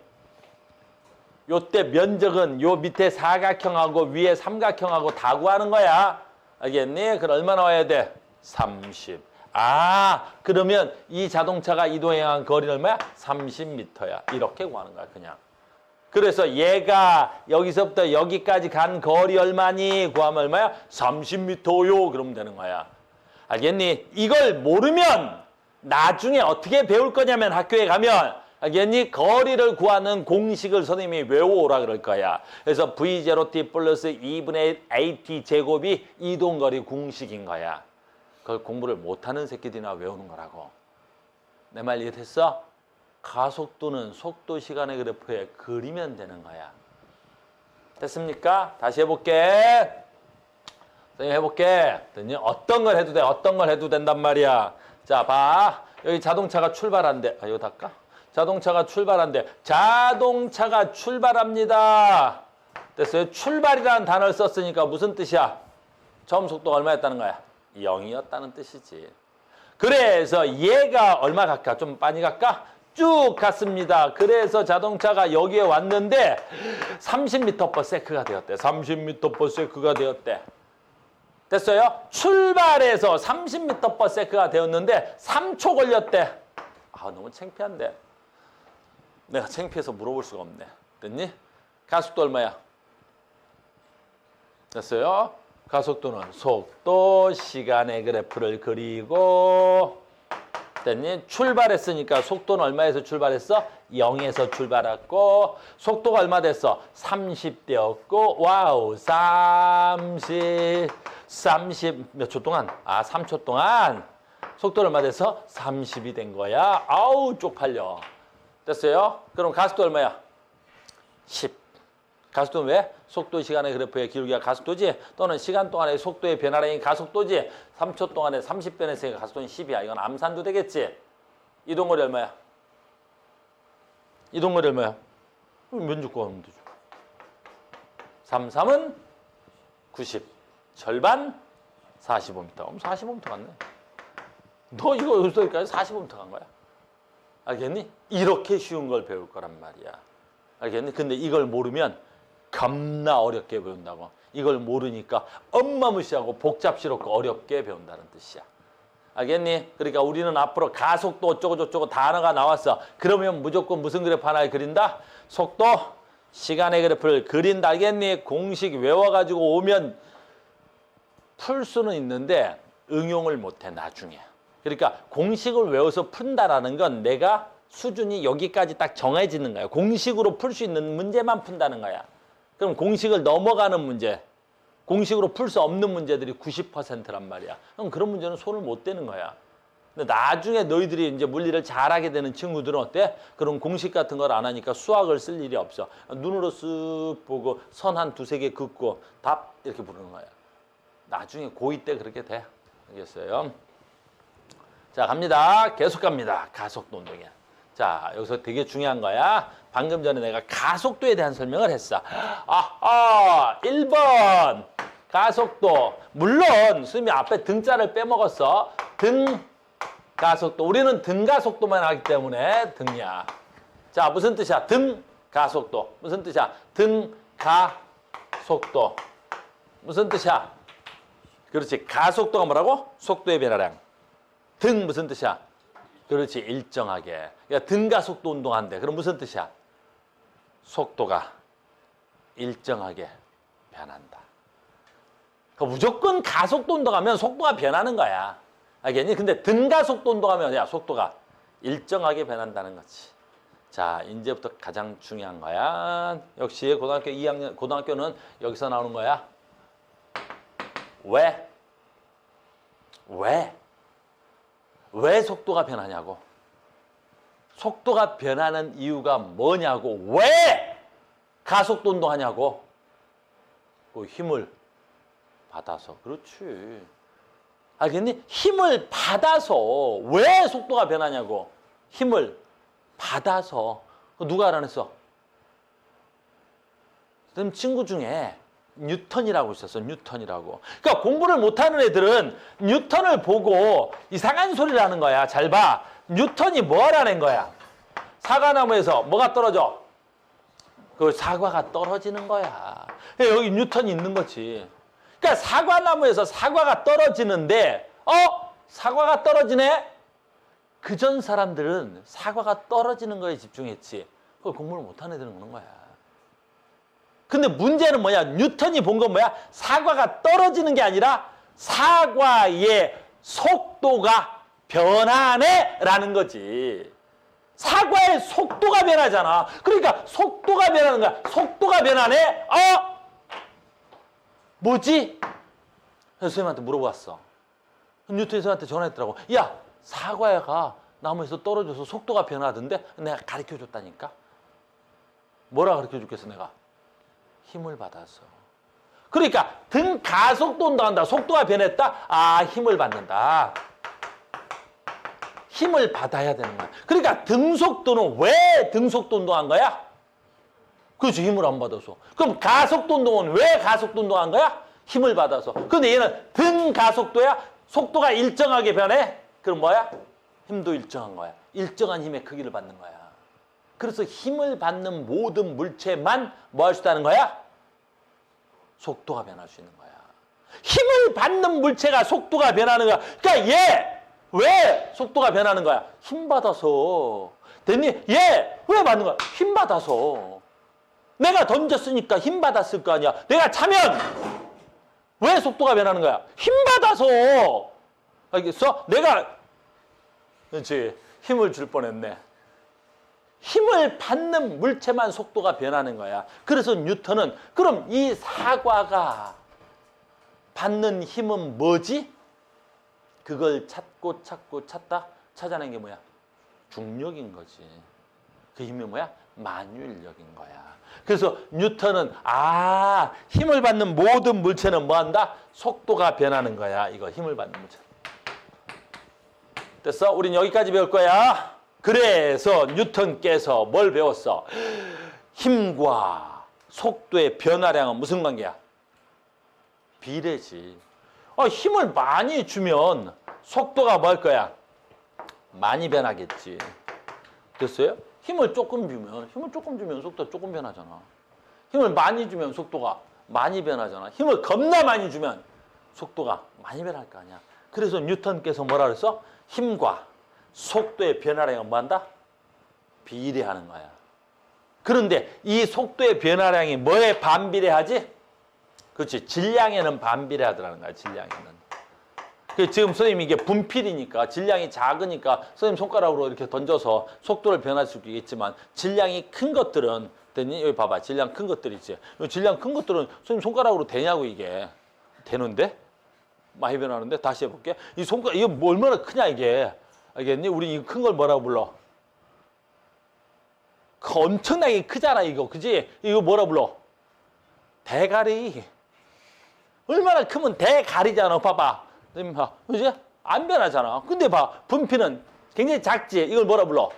요때 면적은 요 밑에 사각형하고 위에 삼각형하고 다 구하는 거야. 알겠니? 그럼 얼마 나와야 돼? 30. 아, 그러면 이 자동차가 이동한 거리는 얼마야? 30m야. 이렇게 구하는 거야, 그냥. 그래서 얘가 여기서부터 여기까지 간 거리 얼마니? 구하면 얼마야? 30m요. 그러면 되는 거야. 알겠니? 이걸 모르면 나중에 어떻게 배울 거냐면 학교에 가면 알겠니? 거리를 구하는 공식을 선생님이 외워오라 그럴 거야. 그래서 V0t 플러스 2분의 AT 제곱이 이동거리 공식인 거야. 그걸 공부를 못하는 새끼들이나 외우는 거라고. 내 말 이해됐어? 가속도는 속도 시간의 그래프에 그리면 되는 거야. 됐습니까? 다시 해볼게. 선생님 해볼게. 어떤 걸 해도 돼. 어떤 걸 해도 된단 말이야. 자, 봐. 여기 자동차가 출발한대. 아, 이거 닦까? 자동차가 출발한대. 자동차가 출발합니다. 됐어요? 출발이라는 단어를 썼으니까 무슨 뜻이야? 처음 속도가 얼마였다는 거야? 0이었다는 뜻이지. 그래서 얘가 얼마 갈까? 좀 많이 갈까? 쭉 갔습니다. 그래서 자동차가 여기에 왔는데 30m/s가 되었대. 30m/s가 되었대. 됐어요? 출발해서 30m/s가 되었는데 3초 걸렸대. 아, 너무 창피한데. 내가 창피해서 물어볼 수가 없네. 됐니? 가속도 얼마야? 됐어요? 가속도는 속도, 시간의 그래프를 그리고 됐니? 출발했으니까 속도는 얼마에서 출발했어? 0에서 출발했고 속도가 얼마 됐어? 30 되었고 와우 30 몇 초 동안? 아 3초 동안 속도는 얼마 됐어? 30이 된 거야. 아우 쪽팔려. 됐어요? 그럼 가속도 얼마야? 10. 가속도는 왜? 속도 시간의 그래프의 기울기가 가속도지 또는 시간 동안의 속도의 변화량이 가속도지 3초 동안에 30 변했으니까 가속도는 10이야. 이건 암산도 되겠지? 이동거리 얼마야? 이동거리 얼마야? 면적 구하면 되죠. 3, 3은 90. 절반 45m. 그럼 45m 갔네. 너 이거 여기까지 45m 간 거야. 알겠니? 이렇게 쉬운 걸 배울 거란 말이야. 알겠니? 근데 이걸 모르면 겁나 어렵게 배운다고. 이걸 모르니까 엄마무시하고 복잡스럽고 어렵게 배운다는 뜻이야. 알겠니? 그러니까 우리는 앞으로 가속도 어쩌고저쩌고 단어가 나왔어. 그러면 무조건 무슨 그래프 하나를 그린다? 속도, 시간의 그래프를 그린다. 알겠니? 공식 외워가지고 오면 풀 수는 있는데 응용을 못해 나중에. 그러니까 공식을 외워서 푼다라는 건 내가 수준이 여기까지 딱 정해지는 거야. 공식으로 풀 수 있는 문제만 푼다는 거야. 그럼 공식을 넘어가는 문제, 공식으로 풀 수 없는 문제들이 90%란 말이야. 그럼 그런 문제는 손을 못 대는 거야. 근데 나중에 너희들이 이제 물리를 잘하게 되는 친구들은 어때? 그런 공식 같은 걸 안 하니까 수학을 쓸 일이 없어. 눈으로 쓱 보고 선 한 두세 개 긋고 답 이렇게 부르는 거야. 나중에 고2 때 그렇게 돼. 알겠어요? 자, 갑니다. 계속 갑니다. 가속도 운동이야. 자, 여기서 되게 중요한 거야. 방금 전에 내가 가속도에 대한 설명을 했어. 1번 가속도. 물론 수미 앞에 등자를 빼먹었어. 가속도. 우리는 등가속도만 하기 때문에 등이야. 자, 무슨 뜻이야? 등가속도. 무슨 뜻이야? 등가속도. 무슨 뜻이야? 그렇지. 가속도가 뭐라고? 속도의 변화량. 등 무슨 뜻이야? 그렇지. 일정하게. 그러니까 등가속도 운동한대. 그럼 무슨 뜻이야? 속도가 일정하게 변한다. 그러니까 무조건 가속도 운동하면 속도가 변하는 거야. 알겠니? 근데 등가속도 운동하면 야, 속도가 일정하게 변한다는 거지. 자, 이제부터 가장 중요한 거야. 역시 고등학교 2학년, 고등학교는 여기서 나오는 거야. 왜? 왜 속도가 변하냐고. 속도가 변하는 이유가 뭐냐고. 왜 가속도 운동하냐고. 그 힘을 받아서. 그렇지. 알겠니? 힘을 받아서. 왜 속도가 변하냐고. 힘을 받아서. 누가 알아냈어? 그 친구 중에 뉴턴이라고 있었어. 뉴턴이라고. 그러니까 공부를 못하는 애들은 뉴턴을 보고 이상한 소리를 하는 거야. 잘 봐. 뉴턴이 뭐 하라는 거야? 사과나무에서 뭐가 떨어져? 그 사과가 떨어지는 거야. 여기 뉴턴이 있는 거지. 그러니까 사과나무에서 사과가 떨어지는데 사과가 떨어지네? 그전 사람들은 사과가 떨어지는 거에 집중했지. 그걸 공부를 못하는 애들은 그런 거야. 근데 문제는 뭐야? 뉴턴이 본 건 뭐야? 사과가 떨어지는 게 아니라 사과의 속도가 변하네? 라는 거지. 사과의 속도가 변하잖아. 그러니까 속도가 변하는 거야. 속도가 변하네? 뭐지? 선생님한테 물어봤어. 뉴턴 선생님한테 전화했더라고. 야, 사과가 나무에서 떨어져서 속도가 변하던데 내가 가르쳐줬다니까. 뭐라 가르쳐줬겠어 내가? 힘을 받아서. 그러니까 등가속도 운동한다. 속도가 변했다. 아, 힘을 받는다. 힘을 받아야 되는 거야. 그러니까 등속도는 왜 등속도 운동한 거야? 그렇지. 힘을 안 받아서. 그럼 가속도 운동은 왜 가속도 운동한 거야? 힘을 받아서. 근데 얘는 등가속도야. 속도가 일정하게 변해. 그럼 뭐야? 힘도 일정한 거야. 일정한 힘의 크기를 받는 거야. 그래서 힘을 받는 모든 물체만 뭐 할 수 있다는 거야? 속도가 변할 수 있는 거야. 힘을 받는 물체가 속도가 변하는 거야. 그러니까 얘 왜 속도가 변하는 거야? 힘 받아서. 됐니? 얘 왜 받는 거야? 힘 받아서. 내가 던졌으니까 힘 받았을 거 아니야. 내가 차면 왜 속도가 변하는 거야? 힘 받아서. 알겠어? 내가 그렇지. 힘을 줄 뻔했네. 힘을 받는 물체만 속도가 변하는 거야. 그래서 뉴턴은 그럼 이 사과가 받는 힘은 뭐지? 그걸 찾고 찾다 찾아낸 게 뭐야? 중력인 거지. 그 힘이 뭐야? 만유인력인 거야. 그래서 뉴턴은 힘을 받는 모든 물체는 뭐 한다? 속도가 변하는 거야. 이거 힘을 받는 물체. 됐어? 우린 여기까지 배울 거야. 그래서 뉴턴께서 뭘 배웠어? 힘과 속도의 변화량은 무슨 관계야? 비례지. 힘을 많이 주면 속도가 뭐 할 거야? 많이 변하겠지. 됐어요? 힘을 조금 주면 속도가 조금 변하잖아. 힘을 많이 주면 속도가 많이 변하잖아. 힘을 겁나 많이 주면 속도가 많이 변할 거 아니야. 그래서 뉴턴께서 뭐라 그랬어? 힘과 속도의 변화량은 뭐한다? 비례하는 거야. 그런데 이 속도의 변화량이 뭐에 반비례하지? 그렇지. 질량에는 반비례하더라는 거야. 질량에는. 지금 선생님이 이게 분필이니까 질량이 작으니까 선생님 손가락으로 이렇게 던져서 속도를 변할 수 있겠지만 질량이 큰 것들은 됐니? 여기 봐봐. 질량 큰 것들이지. 질량 큰 것들은 선생님 손가락으로 되냐고 이게. 되는데? 많이 변하는데? 다시 해볼게. 이 손가락, 이거 뭐 얼마나 크냐 이게. 알겠니? 우리 이 큰 걸 뭐라고 불러? 엄청나게 크잖아 이거. 그지? 이거 뭐라 불러? 대가리. 얼마나 크면 대가리잖아. 봐봐. 그지? 안 변하잖아. 근데 봐. 분필은 굉장히 작지? 이걸 뭐라 불러?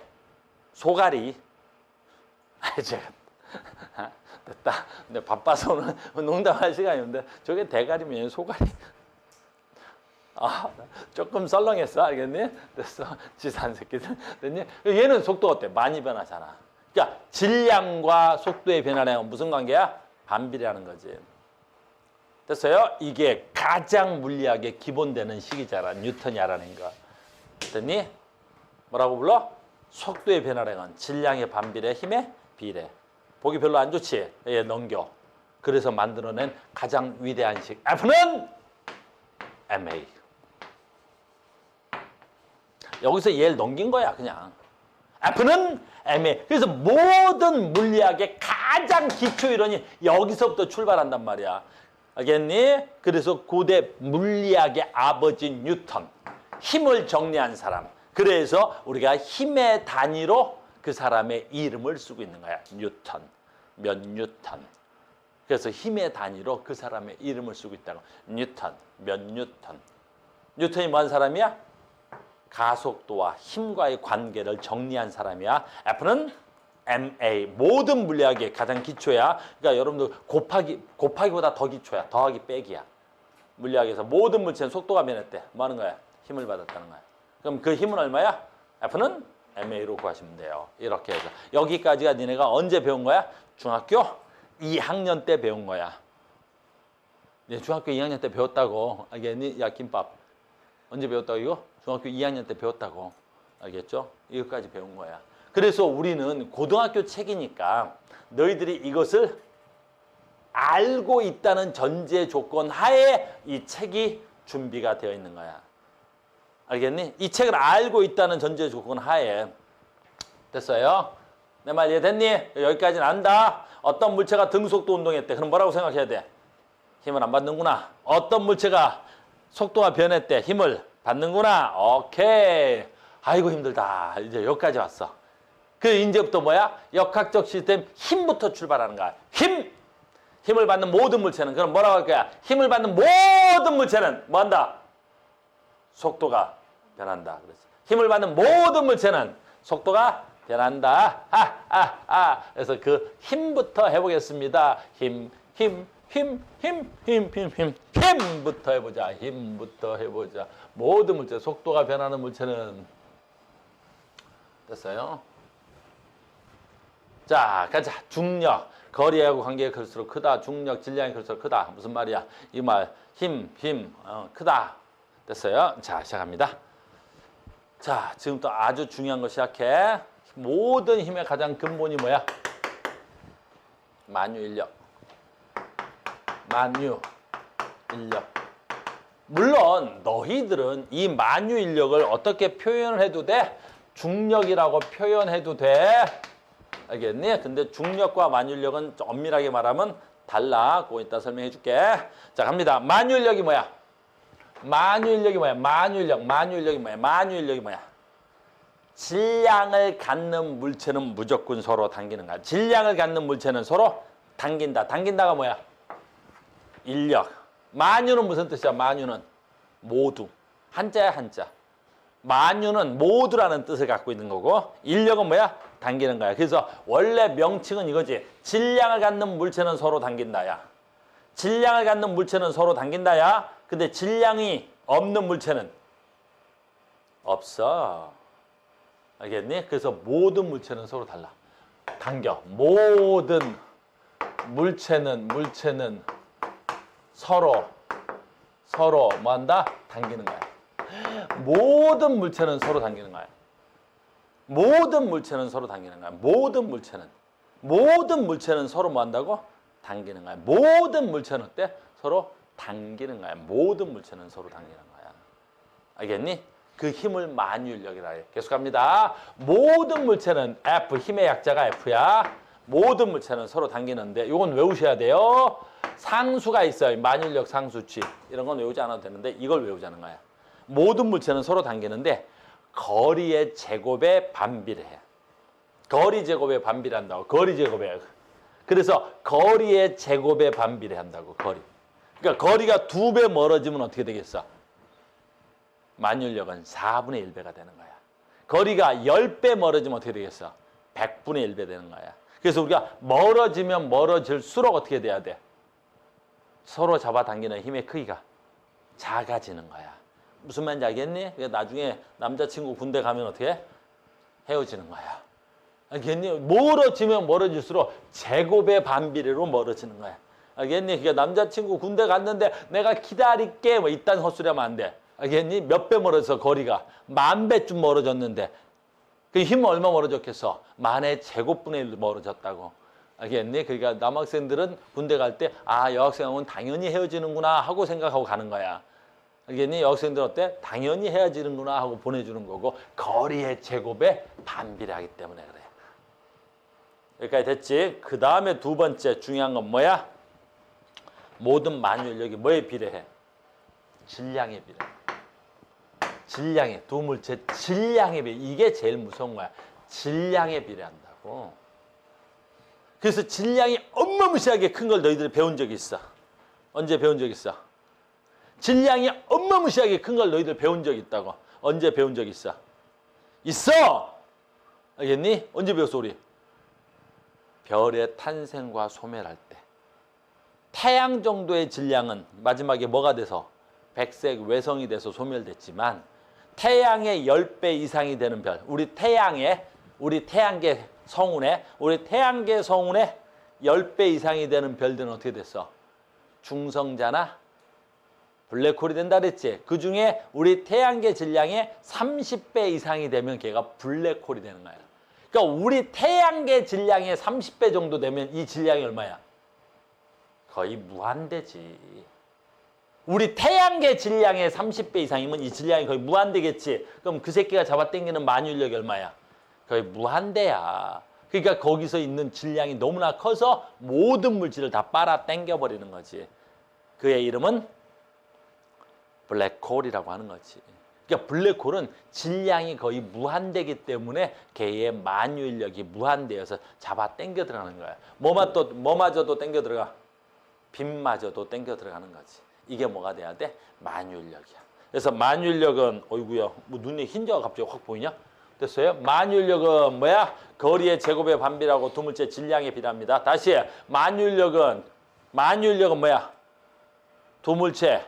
소가리. 제가 됐다. 근데 바빠서 오늘 농담할 시간이 없는데 저게 대가리면 소가리. 조금 썰렁했어. 알겠니? 됐어. 지산 새끼들. 됐니? 얘는 속도가 어때? 많이 변하잖아. 그러니까 질량과 속도의 변화량은 무슨 관계야? 반비례하는 거지. 됐어요? 이게 가장 물리학의 기본되는 식이잖아. 뉴턴이 알아낸 거. 됐니? 뭐라고 불러? 속도의 변화량은 질량의 반비례, 힘의 비례. 보기 별로 안 좋지? 얘 넘겨. 그래서 만들어낸 가장 위대한 식. F는 ma. 여기서 얘를 넘긴 거야, 그냥. F는 ma. 그래서 모든 물리학의 가장 기초 이론이 여기서부터 출발한단 말이야. 알겠니? 그래서 고대 물리학의 아버지 뉴턴. 힘을 정리한 사람. 그래서 우리가 힘의 단위로 그 사람의 이름을 쓰고 있는 거야. 뉴턴. 몇 뉴턴. 그래서 힘의 단위로 그 사람의 이름을 쓰고 있다고. 뉴턴. 몇 뉴턴. 뉴턴이 뭐한 사람이야? 가속도와 힘과의 관계를 정리한 사람이야. F는 ma. 모든 물리학의 가장 기초야. 그러니까 여러분들 곱하기보다 더 기초야. 더하기 빼기야. 물리학에서 모든 물체는 속도가 변했대. 뭐 하는 거야? 힘을 받았다는 거야. 그럼 그 힘은 얼마야? F는 ma로 구하시면 돼요. 이렇게 해서. 여기까지가 니네가 언제 배운 거야? 중학교 2학년 때 배운 거야. 중학교 2학년 때 배웠다고. 알겠니? 야, 김밥. 언제 배웠다고 이거? 중학교 2학년 때 배웠다고. 알겠죠? 이것까지 배운 거야. 그래서 우리는 고등학교 책이니까 너희들이 이것을 알고 있다는 전제 조건 하에 이 책이 준비가 되어 있는 거야. 알겠니? 이 책을 알고 있다는 전제 조건 하에. 됐어요? 내 말 이해됐니? 여기까지는 안다. 어떤 물체가 등속도 운동했대. 그럼 뭐라고 생각해야 돼? 힘을 안 받는구나. 어떤 물체가 속도가 변했대. 힘을 받는구나. 오케이. 아이고 힘들다. 이제 여기까지 왔어. 그 이제부터 뭐야? 역학적 시스템 힘부터 출발하는 거야. 힘! 힘을 받는 모든 물체는 그럼 뭐라고 할 거야? 힘을 받는 모든 물체는 뭐 한다? 속도가 변한다. 그랬어. 힘을 받는 모든 물체는 속도가 변한다. 그래서 그 힘부터 해보겠습니다. 힘부터 해보자. 힘부터 해보자. 모든 물체, 속도가 변하는 물체는 됐어요? 자, 가자. 중력. 거리하고 관계가 클수록 크다. 중력, 질량이 클수록 크다. 무슨 말이야? 이 말. 크다. 됐어요? 자, 시작합니다. 자, 지금부터 아주 중요한 거 시작해. 모든 힘의 가장 근본이 뭐야? 만유인력. 만유인력. 물론 너희들은 이 만유인력을 어떻게 표현을 해도 돼? 중력이라고 표현해도 돼. 알겠니? 근데 중력과 만유인력은 엄밀하게 말하면 달라. 그거 이따 설명해 줄게. 자, 갑니다. 만유인력이 뭐야? 만유인력이 뭐야? 만유인력이 뭐야? 만유인력이 뭐야? 질량을 갖는 물체는 무조건 서로 당기는 거야. 질량을 갖는 물체는 서로 당긴다. 당긴다가 뭐야? 인력. 만유는 무슨 뜻이야? 만유는 모두. 한자야, 한자. 만유는 모두라는 뜻을 갖고 있는 거고 인력은 뭐야? 당기는 거야. 그래서 원래 명칭은 이거지. 질량을 갖는 물체는 서로 당긴다야. 질량을 갖는 물체는 서로 당긴다야. 근데 질량이 없는 물체는 없어. 알겠니? 그래서 모든 물체는 서로 달라. 당겨. 모든 물체는 서로 뭐 한다? 당기는 거야. 모든 물체는 서로 당기는 거야. 모든 물체는 서로 당기는 거야. 모든 물체는 서로 뭐 한다고? 당기는 거야. 모든 물체는 어때? 서로 당기는 거야. 모든 물체는 서로 당기는 거야. 알겠니? 그 힘을 만유인력이라 해. 계속합니다. 모든 물체는 F, 힘의 약자가 F야. 모든 물체는 서로 당기는데 이건 외우셔야 돼요. 상수가 있어요. 만유인력 상수치. 이런 건 외우지 않아도 되는데 이걸 외우자는 거야. 모든 물체는 서로 당기는데 거리의 제곱에 반비례해. 거리 제곱에 반비례한다고. 거리 제곱에. 그래서 거리의 제곱에 반비례한다고. 거리. 그러니까 거리가 2배 멀어지면 어떻게 되겠어? 만유인력은 4분의 1배가 되는 거야. 거리가 10배 멀어지면 어떻게 되겠어? 100분의 1배 되는 거야. 그래서 우리가 멀어지면 멀어질수록 어떻게 돼야 돼? 서로 잡아당기는 힘의 크기가 작아지는 거야. 무슨 말인지 알겠니? 나중에 남자친구 군대 가면 어떻게 해? 헤어지는 거야. 알겠니? 멀어지면 멀어질수록 제곱의 반비례로 멀어지는 거야. 알겠니? 그러니까 남자친구 군대 갔는데 내가 기다릴게 뭐 이딴 헛소리 하면 안 돼. 알겠니? 몇 배 멀어서 거리가 10,000배쯤 멀어졌는데 그 힘은 얼마 멀어졌겠어? 10,000의 제곱분의 1 멀어졌다고. 알겠니? 그러니까 남학생들은 군대 갈 때 아, 여학생하고는 당연히 헤어지는구나 하고 생각하고 가는 거야. 알겠니? 여학생들 어때? 당연히 헤어지는구나 하고 보내주는 거고 거리의 제곱에 반비례하기 때문에 그래. 여기까지 됐지? 그 다음에 두 번째 중요한 건 뭐야? 모든 만유인력이 뭐에 비례해? 질량에 비례해. 질량에, 두 물체 질량에 비례해. 이게 제일 무서운 거야. 질량에 비례한다고. 그래서 질량이 어마무시하게 큰 걸 너희들이 배운 적이 있어. 언제 배운 적 있어? 질량이 어마무시하게 큰 걸 너희들 배운 적 있다고. 언제 배운 적 있어? 있어! 알겠니? 언제 배웠어 우리? 별의 탄생과 소멸할 때. 태양 정도의 질량은 마지막에 뭐가 돼서? 백색 외성이 돼서 소멸됐지만 태양의 10배 이상이 되는 별, 우리 태양계 성운의 10배 이상이 되는 별들은 어떻게 됐어? 중성자나 블랙홀이 된다 그랬지. 그중에 우리 태양계 질량의 30배 이상이 되면 걔가 블랙홀이 되는 거야. 그러니까 우리 태양계 질량의 30배 정도 되면 이 질량이 얼마야? 거의 무한대지. 우리 태양계 질량의 30배 이상이면 이 질량이 거의 무한대겠지. 그럼 그 새끼가 잡아당기는 만유인력이 얼마야? 거의 무한대야. 그러니까 거기서 있는 질량이 너무나 커서 모든 물질을 다 빨아당겨버리는 거지. 그의 이름은 블랙홀이라고 하는 거지. 그러니까 블랙홀은 질량이 거의 무한대기 때문에 걔의 만유인력이 무한대여서 잡아당겨 들어가는 거야. 뭐마저도 당겨 들어가? 빛마저도 당겨 들어가는 거지. 이게 뭐가 돼야 돼? 만유인력이야. 그래서 만유인력은 어이구야, 뭐 눈에 흰자가 갑자기 확 보이냐? 됐어요? 만유인력은 뭐야? 거리의 제곱의 반비례하고 두물체 질량에 비례합니다. 다시 만유인력은 뭐야? 두물체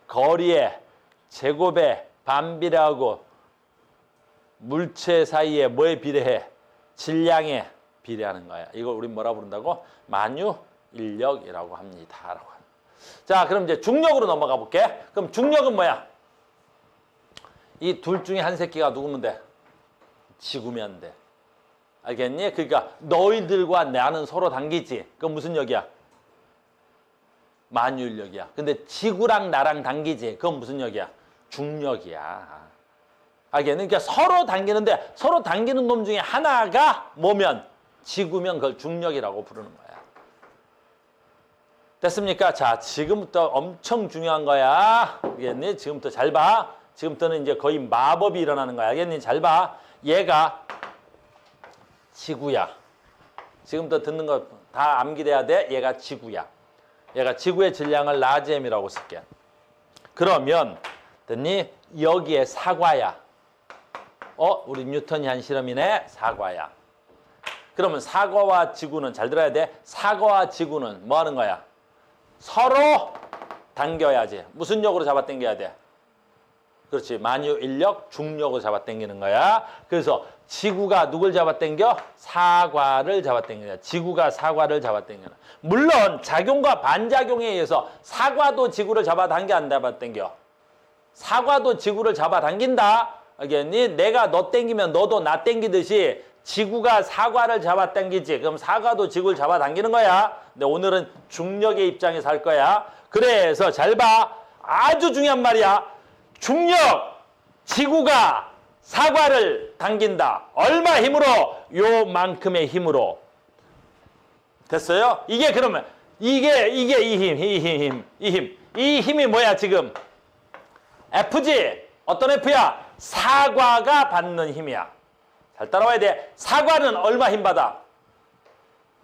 거리의 제곱의 반비례하고 물체 사이에 뭐에 비례해? 질량에 비례하는 거야. 이걸 우리 뭐라 부른다고? 만유인력이라고 합니다. 자, 그럼 이제 중력으로 넘어가 볼게. 그럼 중력은 뭐야? 이 둘 중에 한 새끼가 누구면 돼? 지구면 돼. 알겠니? 그러니까 너희들과 나는 서로 당기지. 그건 무슨 역이야? 만유인력이야. 근데 지구랑 나랑 당기지. 그건 무슨 역이야? 중력이야. 알겠니? 그러니까 서로 당기는데 서로 당기는 놈 중에 하나가 뭐면? 지구면 그걸 중력이라고 부르는 거야. 됐습니까? 자, 지금부터 엄청 중요한 거야. 알겠니? 지금부터 잘 봐. 지금부터는 이제 거의 마법이 일어나는 거야. 알겠니? 잘 봐. 얘가 지구야. 지금부터 듣는 거 다 암기돼야 돼. 얘가 지구야. 얘가 지구의 질량을 라지엠이라고 쓸게. 그러면 됐니? 여기에 사과야. 우리 뉴턴이 한 실험이네. 사과야. 그러면 사과와 지구는 잘 들어야 돼. 사과와 지구는 뭐 하는 거야? 서로 당겨야지. 무슨力으로 잡아당겨야 돼? 그렇지. 만유인력, 중력으로 잡아당기는 거야. 그래서 지구가 누굴 잡아당겨? 사과를 잡아당겨. 지구가 사과를 잡아당겨. 물론 작용과 반작용에 의해서 사과도 지구를 잡아당겨 안 잡아당겨? 사과도 지구를 잡아당긴다. 알겠니? 내가 너 당기면 너도 나 당기듯이 지구가 사과를 잡아당기지. 그럼 사과도 지구를 잡아당기는 거야. 근데 오늘은 중력의 입장에서 할 거야. 그래서 잘 봐. 아주 중요한 말이야. 중력, 지구가 사과를 당긴다. 얼마 힘으로? 요만큼의 힘으로. 됐어요? 이게 그러면 이게 이 힘이 뭐야 지금? F지? 어떤 F야? 사과가 받는 힘이야. 잘 따라와야 돼. 사과는 얼마 힘 받아?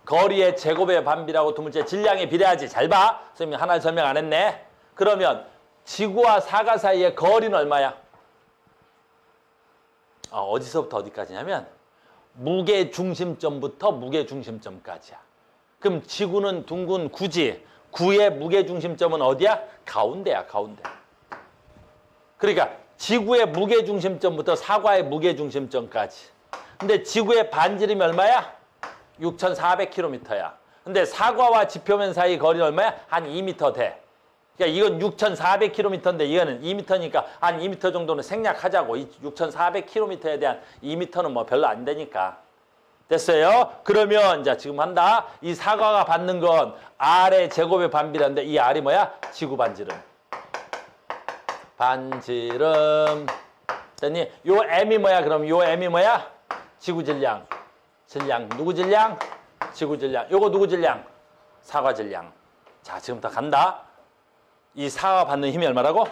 거리의 제곱의 반비례하고 두물체 질량에 비례하지. 잘 봐. 선생님이 하나 설명 안 했네. 그러면 지구와 사과 사이의 거리는 얼마야? 어디서부터 어디까지냐면 무게 중심점부터 무게 중심점까지야. 그럼 지구는 둥근 9지. 9의 무게 중심점은 어디야? 가운데야, 가운데. 그러니까 지구의 무게중심점부터 사과의 무게중심점까지. 근데 지구의 반지름이 얼마야? 6,400km야. 근데 사과와 지표면 사이 거리는 얼마야? 한 2m 돼. 그러니까 이건 6,400km인데 이거는 2m니까 한 2m 정도는 생략하자고. 이 6,400km에 대한 2m는 뭐 별로 안 되니까. 됐어요? 그러면 자 지금 한다. 이 사과가 받는 건 R의 제곱의 반비례인데 이 R이 뭐야? 지구 반지름. 반지름. 됐니? 요 M이 뭐야? 그럼 요 M이 뭐야? 지구 질량. 질량. 누구 질량? 지구 질량. 요거 누구 질량? 사과 질량. 자, 지금부터 간다. 이 사과 받는 힘이 얼마라고?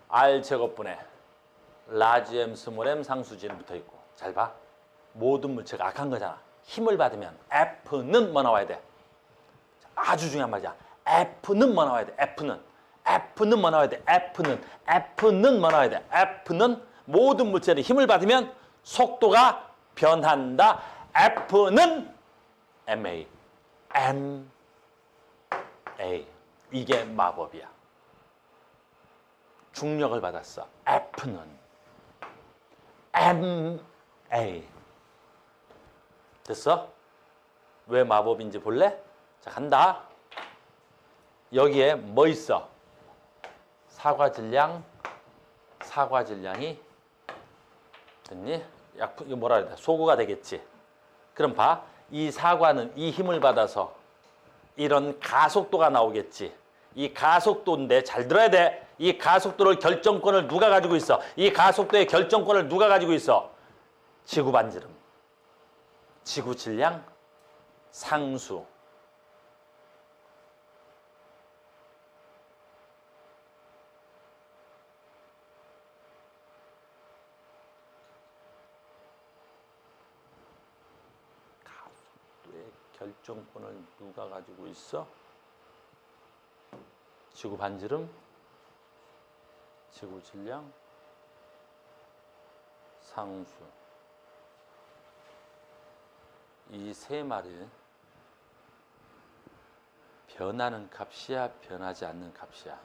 R 제곱분의 라지 M 스몰 M 상수지는 붙어 있고. 잘 봐. 모든 물체가 악한 거잖아. 힘을 받으면 F는 뭐 나와야 돼? 아주 중요한 말이야. F는 뭐 나와야 돼? F는 뭐 나와야 돼? F는 뭐 나와야 돼? F는 모든 물체는 힘을 받으면 속도가 변한다. F는 MA. 이게 마법이야. 중력을 받았어. F는 MA. 됐어? 왜 마법인지 볼래? 자, 간다. 여기에 뭐 있어? 사과 질량이 됐니? 이거 뭐라 그래? 소구가 되겠지. 그럼 봐. 이 사과는 이 힘을 받아서 이런 가속도가 나오겠지. 이 가속도인데 잘 들어야 돼. 이 가속도를 결정권을 누가 가지고 있어? 이 가속도의 결정권을 누가 가지고 있어? 지구 반지름. 지구 질량 상수. 가속도의 결정권을 누가 가지고 있어? 지구 반지름, 지구 질량, 상수. 이 세 말은 변하는 값이야, 변하지 않는 값이야?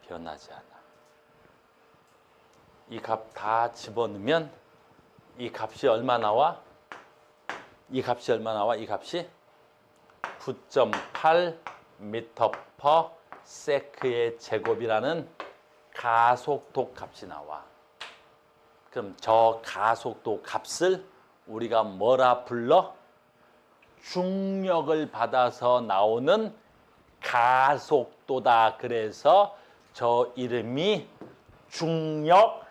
변하지 않아. 이 값 다 집어넣으면 이 값이 얼마 나와? 이 값이 얼마 나와? 이 값이 9.8 m/s의 제곱이라는 가속도 값이 나와. 그럼 저 가속도 값을 우리가 뭐라 불러? 중력을 받아서 나오는 가속도다. 그래서 저 이름이 중력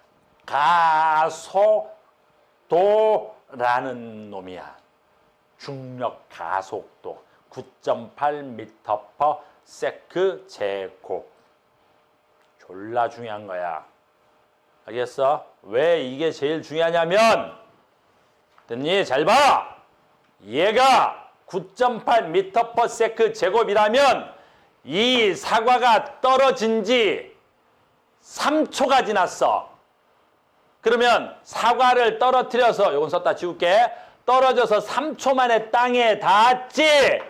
가속도라는 놈이야. 중력 가속도 9.8m/s 제곱. 졸라 중요한 거야. 알겠어? 왜 이게 제일 중요하냐면 됐니? 잘 봐. 얘가 9.8m/s 제곱이라면 이 사과가 떨어진 지 3초가 지났어. 그러면 사과를 떨어뜨려서 요건 썼다 지울게. 떨어져서 3초 만에 땅에 닿았지.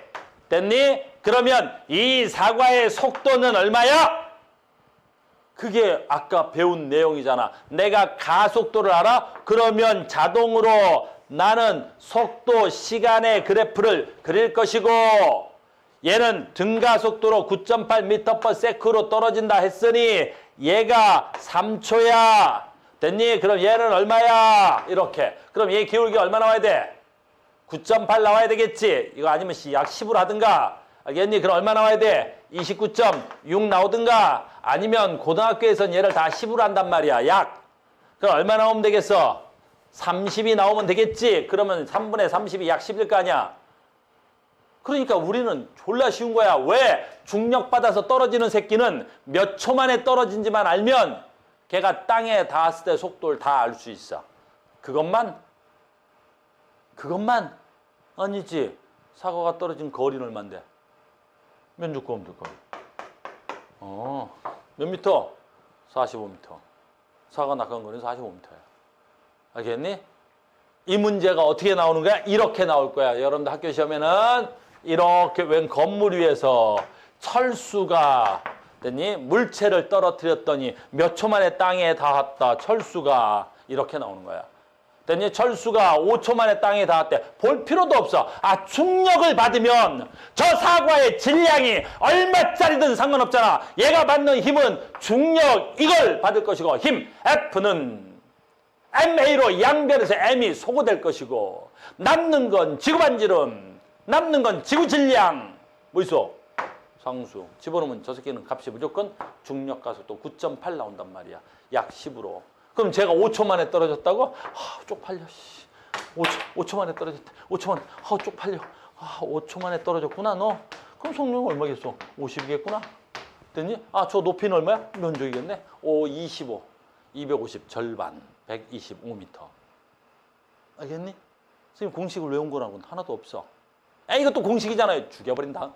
됐니? 그러면 이 사과의 속도는 얼마야? 그게 아까 배운 내용이잖아. 내가 가속도를 알아? 그러면 자동으로 나는 속도, 시간의 그래프를 그릴 것이고 얘는 등가속도로 9.8m/s로 떨어진다 했으니 얘가 3초야. 됐니? 그럼 얘는 얼마야? 이렇게. 그럼 얘 기울기 얼마 나와야 돼? 9.8 나와야 되겠지? 이거 아니면 약 10으로 하든가. 알겠니? 그럼 얼마 나와야 돼? 29.6 나오든가. 아니면 고등학교에선 얘를 다 10으로 한단 말이야. 약. 그럼 얼마 나오면 되겠어? 30이 나오면 되겠지? 그러면 3분의 30이 약 10일 거 아니야? 그러니까 우리는 졸라 쉬운 거야. 왜? 중력 받아서 떨어지는 새끼는 몇 초 만에 떨어진지만 알면 걔가 땅에 닿았을 때 속도를 다 알 수 있어. 그것만 아니지. 사과가 떨어진 거리는 얼만데? 몇 두꺼움? 몇 미터? 45m. 사과 낙하한 거리는 45m야. 알겠니? 이 문제가 어떻게 나오는 거야? 이렇게 나올 거야. 여러분들 학교 시험에는 이렇게 웬 건물 위에서 철수가 됐니? 물체를 떨어뜨렸더니 몇 초 만에 땅에 닿았다. 철수가 이렇게 나오는 거야. 됐니? 철수가 5초 만에 땅에 닿았대. 볼 필요도 없어. 아, 중력을 받으면 저 사과의 질량이 얼마짜리든 상관없잖아. 얘가 받는 힘은 중력 이걸 받을 것이고 힘 F는 MA로 양변에서 M이 소거될 것이고 남는 건 지구 반지름, 남는 건 지구 질량. 뭐 있어? 상수. 집어넣으면 저 새끼는 값이 무조건 중력 가속도 9.8 나온단 말이야. 약 10으로. 그럼 제가 5초 만에 떨어졌다고? 아, 쪽팔려. 5초 만에 떨어졌다. 5초 만에. 아, 쪽팔려. 아, 5초 만에 떨어졌구나, 너. 그럼 속력은 얼마겠어? 50이겠구나. 됐니? 아, 저 높이는 얼마야? 면적이겠네. 25. 250 절반. 125m. 알겠니? 선생님 공식을 외운 거라고는 하나도 없어. 이것도 공식이잖아요. 죽여버린다.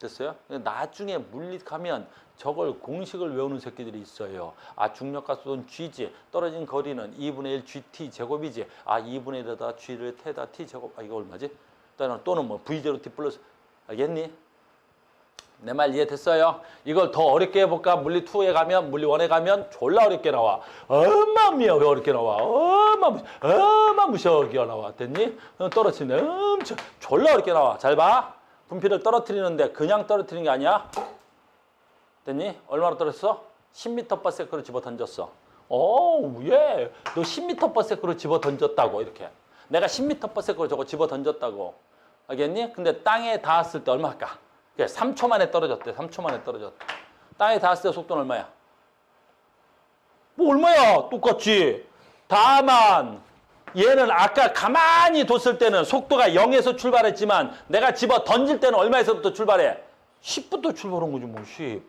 됐어요? 나중에 물리 가면 저걸 공식을 외우는 새끼들이 있어요. 아, 중력가속도는 G지. 떨어진 거리는 2분의 1 GT 제곱이지. 아, 2분의 1에다 G를 태다 T 제곱. 아, 이거 얼마지? 또는 뭐 V0T 플러스. 알겠니? 내 말 이해됐어요? 이걸 더 어렵게 해볼까? 물리 2에 가면, 물리 1에 가면 졸라 어렵게 나와. 어마무시하게 어렵게 나와. 어마무시하게 나와. 됐니? 떨어지네. 엄청 졸라 어렵게 나와. 잘 봐. 분필을 떨어뜨리는데 그냥 떨어뜨리는 게 아니야. 됐니? 얼마로 떨어졌어? 10m/s로 집어 던졌어. 오, 예. 너 10m/s로 집어 던졌다고, 이렇게. 내가 10m/s로 저거 집어 던졌다고. 알겠니? 근데 땅에 닿았을 때 얼마 할까? 3초 만에 떨어졌대. 3초 만에 떨어졌대. 땅에 닿았을 때 속도는 얼마야? 뭐 얼마야? 똑같지. 다만 얘는 아까 가만히 뒀을 때는 속도가 0에서 출발했지만 내가 집어 던질 때는 얼마에서부터 출발해? 10부터 출발한 거지 뭐 10.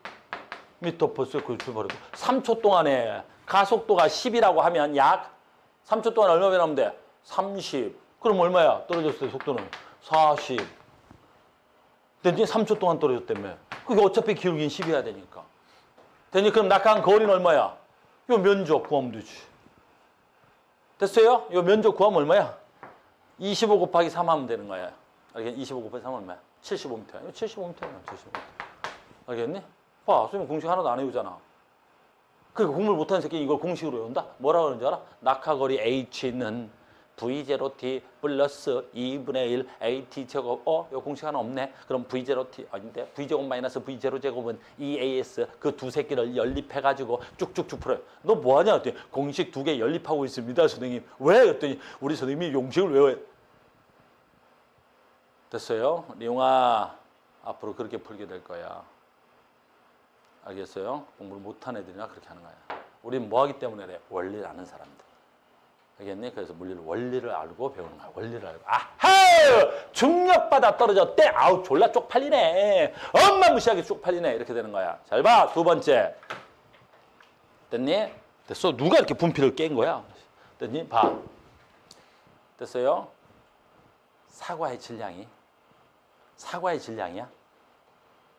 m/s로 출발하고 3초 동안에 가속도가 10이라고 하면 약 3초 동안 얼마 변하면 돼? 30. 그럼 얼마야? 떨어졌을 때 속도는 40. 근데 3초 동안 떨어졌다며. 그게 어차피 기울기는 10이어야 되니까. 되니 그럼 낙하한 거리는 얼마야? 요 면적 구하면 되지. 됐어요? 요 면적 구하면 얼마야? 25 곱하기 3 하면 되는 거야. 알겠니? 25 곱하기 3 얼마야? 75m. 이거 75m야. 75m. 알겠니? 봐, 선생님 공식 하나도 안 외우잖아. 그러니까 공부를 못하는 새끼 이걸 공식으로 외운다? 뭐라 그러는지 알아? 낙하거리 H는 V0T 플러스 2분의 1 AT 제곱. 요 공식 하나 없네. 그럼 V0T 아닌데 V 제곱 마이너스 V0 제곱은 EAS 그 두 새끼를 연립해가지고 쭉쭉쭉 풀어요. 너 뭐하냐? 그랬더니 공식 2개 연립하고 있습니다, 선생님. 왜? 그랬더니 우리 선생님이 용식을 외워요. 됐어요? 리용아, 앞으로 그렇게 풀게 될 거야. 알겠어요? 공부를 못한 애들이나 그렇게 하는 거야. 우린 뭐 하기 때문에 그래? 원리를 아는 사람들. 알겠니? 그래서 물리를 원리를 알고 배우는 거야. 원리를 알고. 아하! 중력받아 떨어졌대. 아우, 졸라 쪽팔리네. 엄마무시하게 쪽팔리네. 이렇게 되는 거야. 잘 봐. 두 번째. 됐니? 됐어. 누가 이렇게 분필을 깬 거야? 됐니? 봐. 됐어요? 사과의 질량이야.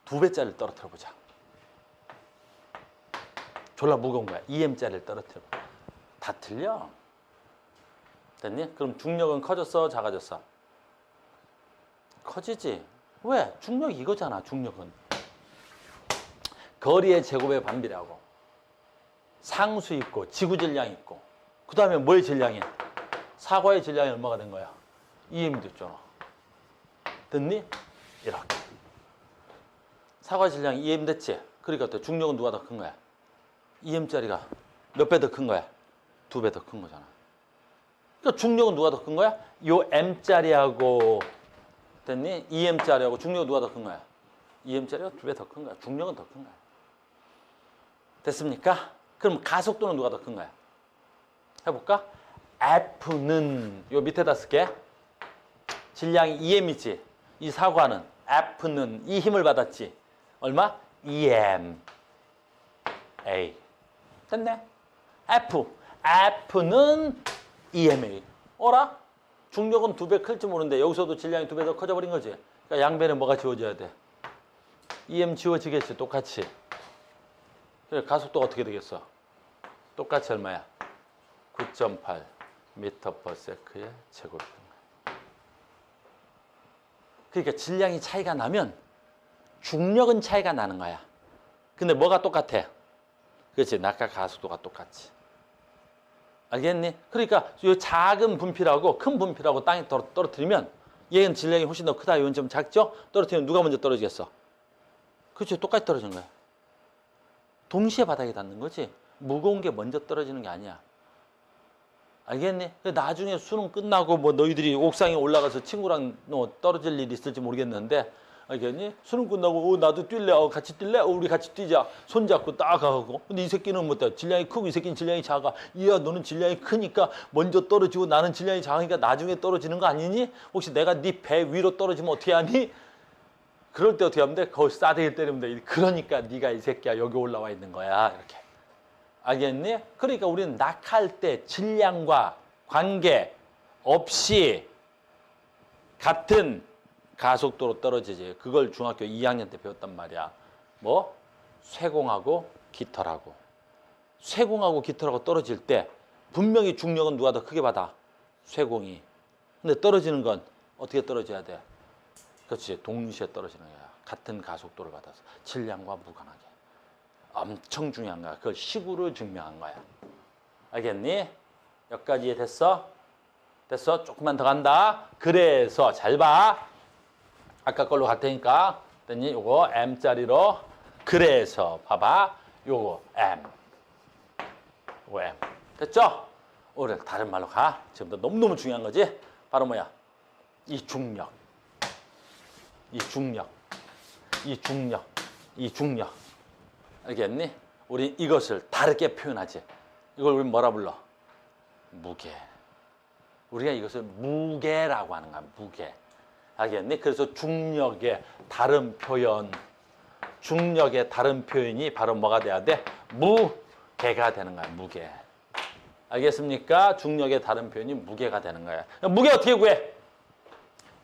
2배짜리를 떨어뜨려 보자. 졸라 무거운 거야. 2m짜리를 떨어뜨려. 다 틀려. 됐니? 그럼 중력은 커졌어? 작아졌어? 커지지. 왜? 중력이 이거잖아. 중력은. 거리의 제곱의 반비례하고 상수 있고 지구 질량 있고 그 다음에 뭐의 질량이야? 사과의 질량이 얼마가 된 거야? 2m이 됐잖아. 됐니? 이렇게. 사과 질량이 2m 됐지? 그러니까 또 중력은 누가 더 큰 거야? 2m짜리가 몇 배 더 큰 거야? 2배 더 큰 거잖아. 그러니까 중력은 누가 더 큰 거야? 요 m짜리하고 됐니? 2m짜리하고 중력은 누가 더 큰 거야? 2m짜리가 2배 더 큰 거야. 중력은 더 큰 거야. 됐습니까? 그럼 가속도는 누가 더 큰 거야? 해볼까? F는 요 밑에다 쓸게. 질량이 2m이지. 이 사과는 F는 이 힘을 받았지. 얼마? 2m A. 됐네. F는 EMA. 어라? 중력은 2배 클지 모르는데 여기서도 질량이 2배 더 커져버린 거지. 그러니까 양배는 뭐가 지워져야 돼? EM 지워지겠지. 똑같이. 그래, 가속도가 어떻게 되겠어? 똑같이 얼마야? 9.8 m/s의 제곱. 그러니까 질량이 차이가 나면 중력은 차이가 나는 거야. 근데 뭐가 똑같아? 그렇지. 낙하 가속도가 똑같지. 알겠니? 그러니까 이 작은 분필하고 큰 분필하고 땅에 떨어뜨리면 얘는 질량이 훨씬 더 크다. 이건 좀 작죠? 떨어뜨리면 누가 먼저 떨어지겠어? 그렇죠. 똑같이 떨어지는 거야. 동시에 바닥에 닿는 거지. 무거운 게 먼저 떨어지는 게 아니야. 알겠니? 나중에 수능 끝나고 뭐 너희들이 옥상에 올라가서 친구랑 떨어질 일이 있을지 모르겠는데, 알겠니? 수능 끝나고 나도 뛸래. 같이 뛸래? 우리 같이 뛰자. 손잡고 딱 가고. 근데 이 새끼는 뭐 질량이 크고 이 새끼는 질량이 작아. 이야 너는 질량이 크니까 먼저 떨어지고 나는 질량이 작으니까 나중에 떨어지는 거 아니니? 혹시 내가 네 배 위로 떨어지면 어떻게 하니? 그럴 때 어떻게 하면 돼? 거기 싸대기 때리면 돼. 그러니까 네가 이 새끼야 여기 올라와 있는 거야. 이렇게. 알겠니? 그러니까 우리는 낙하할 때 질량과 관계 없이 같은 가속도로 떨어지지. 그걸 중학교 2학년 때 배웠단 말이야. 뭐? 쇠공하고 깃털하고. 쇠공하고 깃털하고 떨어질 때 분명히 중력은 누가 더 크게 받아? 쇠공이. 근데 떨어지는 건 어떻게 떨어져야 돼? 그렇지. 동시에 떨어지는 거야. 같은 가속도를 받아서. 질량과 무관하게. 엄청 중요한 거야. 그걸 식으로 증명한 거야. 알겠니? 여기까지 이해됐어? 됐어? 조금만 더 간다. 그래서 잘 봐. 아까 걸로 갈 테니까. 됐니? 요거 M짜리로. 그래서 봐봐. 요거 M. 요거 M. 됐죠? 오늘 다른 말로 가. 지금부터 너무너무 중요한 거지? 바로 뭐야? 이 중력. 이 중력. 이 중력. 이 중력. 알겠니? 우리 이것을 다르게 표현하지. 이걸 우리 뭐라 불러? 무게. 우리가 이것을 무게라고 하는 거야. 무게. 알겠니? 그래서 중력의 다른 표현. 중력의 다른 표현이 바로 뭐가 돼야 돼? 무게가 되는 거야. 무게. 알겠습니까? 중력의 다른 표현이 무게가 되는 거야. 무게 어떻게 구해?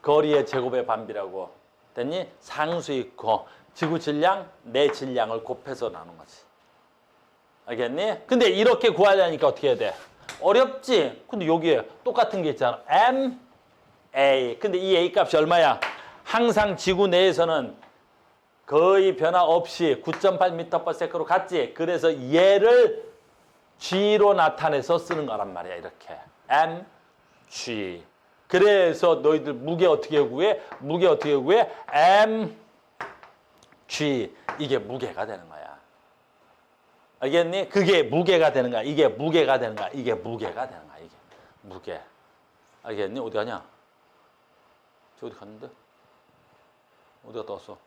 거리의 제곱의 반비라고. 됐니? 상수 있고 지구 질량, 내 질량을 곱해서 나눈 거지. 알겠니? 근데 이렇게 구하려니까 어떻게 해야 돼? 어렵지? 근데 여기에 똑같은 게 있잖아. M, A. 근데 이 A 값이 얼마야? 항상 지구 내에서는 거의 변화 없이 9.8m/s로 갔지. 그래서 얘를 G로 나타내서 쓰는 거란 말이야. 이렇게. M, G. 그래서 너희들 무게 어떻게 구해? 무게 어떻게 구해? M, G. 이게 무게가 되는 거야. 알겠니? 그게 무게가 되는 거야. 이게 무게가 되는 거야. 이게 무게가 되는 거야. 이게 무게. 알겠니? 어디 가냐? 저 어디 갔는데? 어디 갔다 왔어?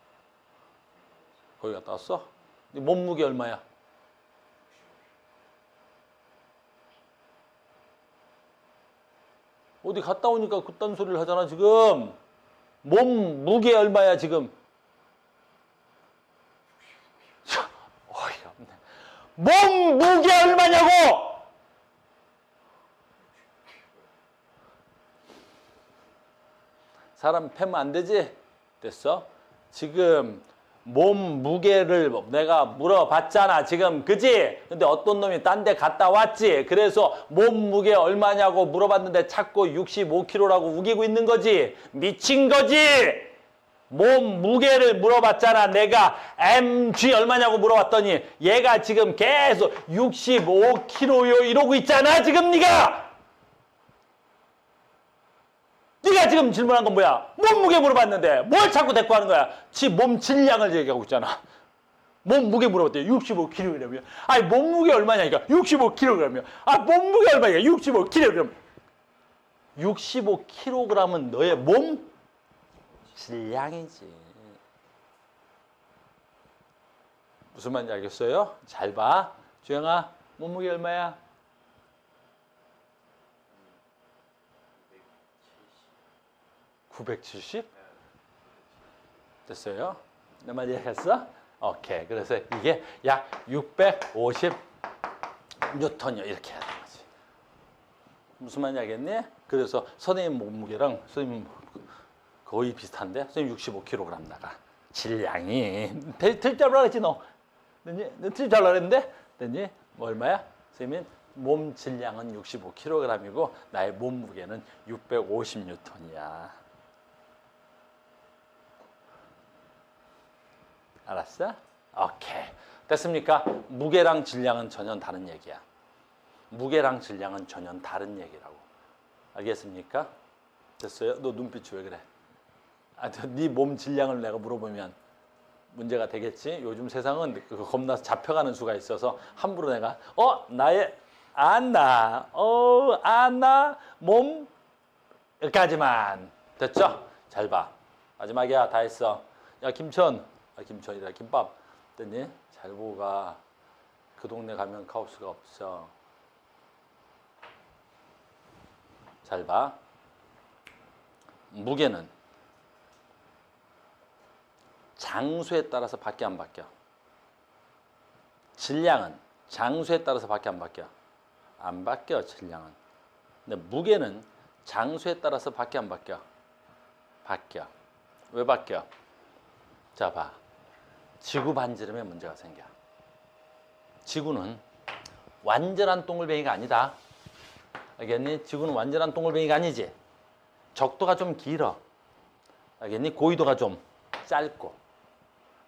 거기 갔다 왔어? 네 몸무게 얼마야? 어디 갔다 오니까 그딴 소리를 하잖아 지금. 몸무게 얼마야 지금? 어이없네. 몸무게 얼마냐고! 사람 패면 안 되지? 됐어? 지금 몸 무게를 내가 물어봤잖아 지금. 그지? 근데 어떤 놈이 딴 데 갔다 왔지. 그래서 몸 무게 얼마냐고 물어봤는데 자꾸 65kg라고 우기고 있는 거지. 미친 거지. 몸 무게를 물어봤잖아. 내가 mg 얼마냐고 물어봤더니 얘가 지금 계속 65kg요 이러고 있잖아 지금. 네가 지금 질문한 건 뭐야? 몸무게 물어봤는데 뭘 자꾸 대꾸 하는 거야? 지 몸 질량을 얘기하고 있잖아. 몸무게 물어봤더니 65kg이라며. 아니 몸무게 얼마냐니까 65kg이라며. 아 몸무게 얼마냐 65kg. 65kg은 너의 몸 질량이지. 무슨 말인지 알겠어요? 잘 봐. 주영아 몸무게 얼마야? 970? 됐어요? 내 말 이해했어? 오케이. 그래서 이게 약 650 뉴턴이요. 이렇게 해야 되는 거지. 무슨 말인지 알겠니? 그래서 선생님 몸무게랑 선생님 거의 비슷한데 선생님 65kg 나가. 질량이 틀 줄 알았지 너. 너 틀 줄 알았는데? 됐니? 뭐 얼마야? 선생님 몸 질량은 65kg이고 나의 몸무게는 650뉴턴이야. 알았어? 오케이. 됐습니까? 무게랑 질량은 전혀 다른 얘기야. 무게랑 질량은 전혀 다른 얘기라고. 알겠습니까? 됐어요? 너 눈빛이 왜 그래? 네 몸 질량을 내가 물어보면 문제가 되겠지? 요즘 세상은 겁나서 잡혀가는 수가 있어서 함부로 내가 나의 안나 몸 여기까지만. 됐죠? 잘 봐. 마지막이야. 다 했어. 야 김천이라 김밥 됐니? 잘 보고 가. 그 동네 가면 카오스가 없어. 잘 봐. 무게는 장수에 따라서 바뀌어 안 바뀌어? 질량은 장수에 따라서 바뀌어 안 바뀌어? 안 바뀌어. 질량은. 근데 무게는 장수에 따라서 바뀌어 안 바뀌어? 바뀌어. 왜 바뀌어? 자 봐. 지구 반지름에 문제가 생겨. 지구는 완전한 동글뱅이가 아니다. 알겠니? 지구는 완전한 동글뱅이가 아니지. 적도가 좀 길어. 알겠니? 고緯도가 좀 짧고.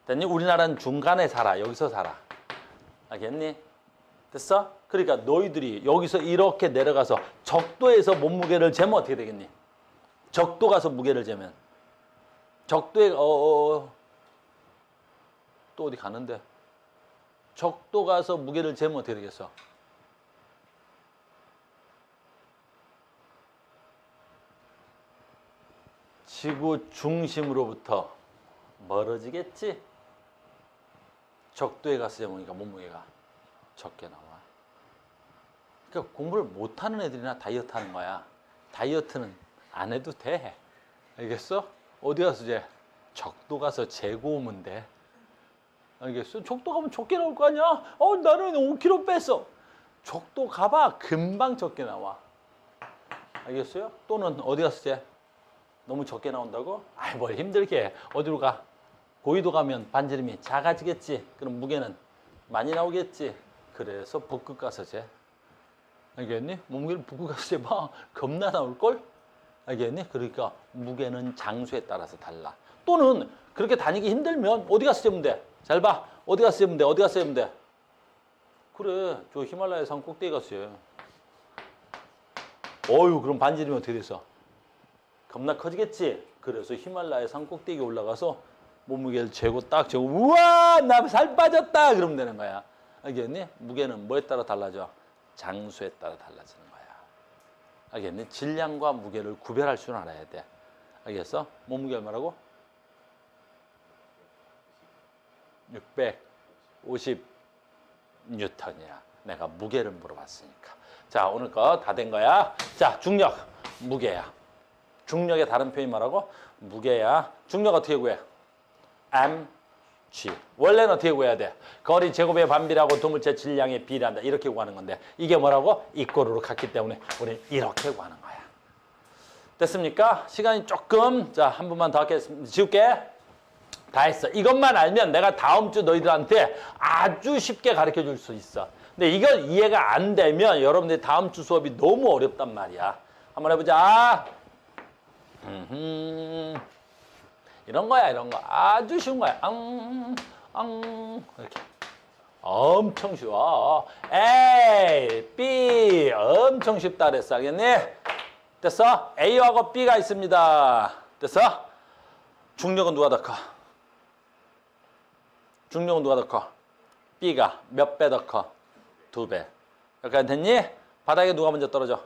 됐니? 우리나라는 중간에 살아. 여기서 살아. 알겠니? 됐어? 그러니까 너희들이 여기서 이렇게 내려가서 적도에서 몸무게를 재면 어떻게 되겠니? 적도 가서 무게를 재면 적도에 또 어디 가는데 적도 가서 무게를 재면 어떻게 되겠어? 지구 중심으로부터 멀어지겠지? 적도에 가서 재보니까 몸무게가 적게 나와. 그러니까 공부를 못하는 애들이나 다이어트 하는 거야. 다이어트는 안 해도 돼. 알겠어? 어디 가서 적도 가서 재고 오면 돼. 알겠어? 적도 가면 적게 나올 거 아니야? 나는 5kg 뺐어. 적도 가봐. 금방 적게 나와. 알겠어요? 또는 어디 가서 재? 너무 적게 나온다고? 뭘 힘들게 해. 어디로 가? 고緯도 가면 반지름이 작아지겠지. 그럼 무게는 많이 나오겠지. 그래서 북극 가서 재. 알겠니? 몸무게를 북극 가서 재봐. 겁나 나올걸? 알겠니? 그러니까 무게는 장수에 따라서 달라. 또는 그렇게 다니기 힘들면 어디 가서 재면 돼? 잘 봐. 어디 가서 재면 돼? 어디 가서 재면 돼? 그래. 저 히말라야 산 꼭대기 가서 재. 그럼 반지름이 어떻게 됐어? 겁나 커지겠지? 그래서 히말라야 산 꼭대기 올라가서 몸무게를 재고 딱 재고 우와 나 살 빠졌다 그러면 되는 거야. 알겠니? 무게는 뭐에 따라 달라져? 장수에 따라 달라지는 거야. 알겠니? 질량과 무게를 구별할 줄 알아야 돼. 알겠어? 몸무게 얼마라고? 650 뉴턴이야. 내가 무게를 물어봤으니까. 자, 오늘 거 다 된 거야. 자, 중력, 무게야. 중력의 다른 표현이 뭐라고? 무게야. 중력 어떻게 구해? mg. 원래는 어떻게 구해야 돼? 거리 제곱의 반비례하고 도물체 질량에 비례한다. 이렇게 구하는 건데 이게 뭐라고? 이꼴으로 갔기 때문에 우리 이렇게 구하는 거야. 됐습니까? 시간이 조금 한 번만 더 하겠습니다. 지울게. 다 했어. 이것만 알면 내가 다음 주 너희들한테 아주 쉽게 가르쳐 줄 수 있어. 근데 이걸 이해가 안 되면 여러분들이 다음 주 수업이 너무 어렵단 말이야. 한번 해보자. 이런 거야, 이런 거. 아주 쉬운 거야. 이렇게. 엄청 쉬워. A, B. 엄청 쉽다 그랬어. 알겠니? 됐어? A하고 B가 있습니다. 됐어? 중력은 누가 더 커? 중력은 누가 더 커? B가 몇 배 더 커? 2배. 여기까지 됐니? 바닥에 누가 먼저 떨어져?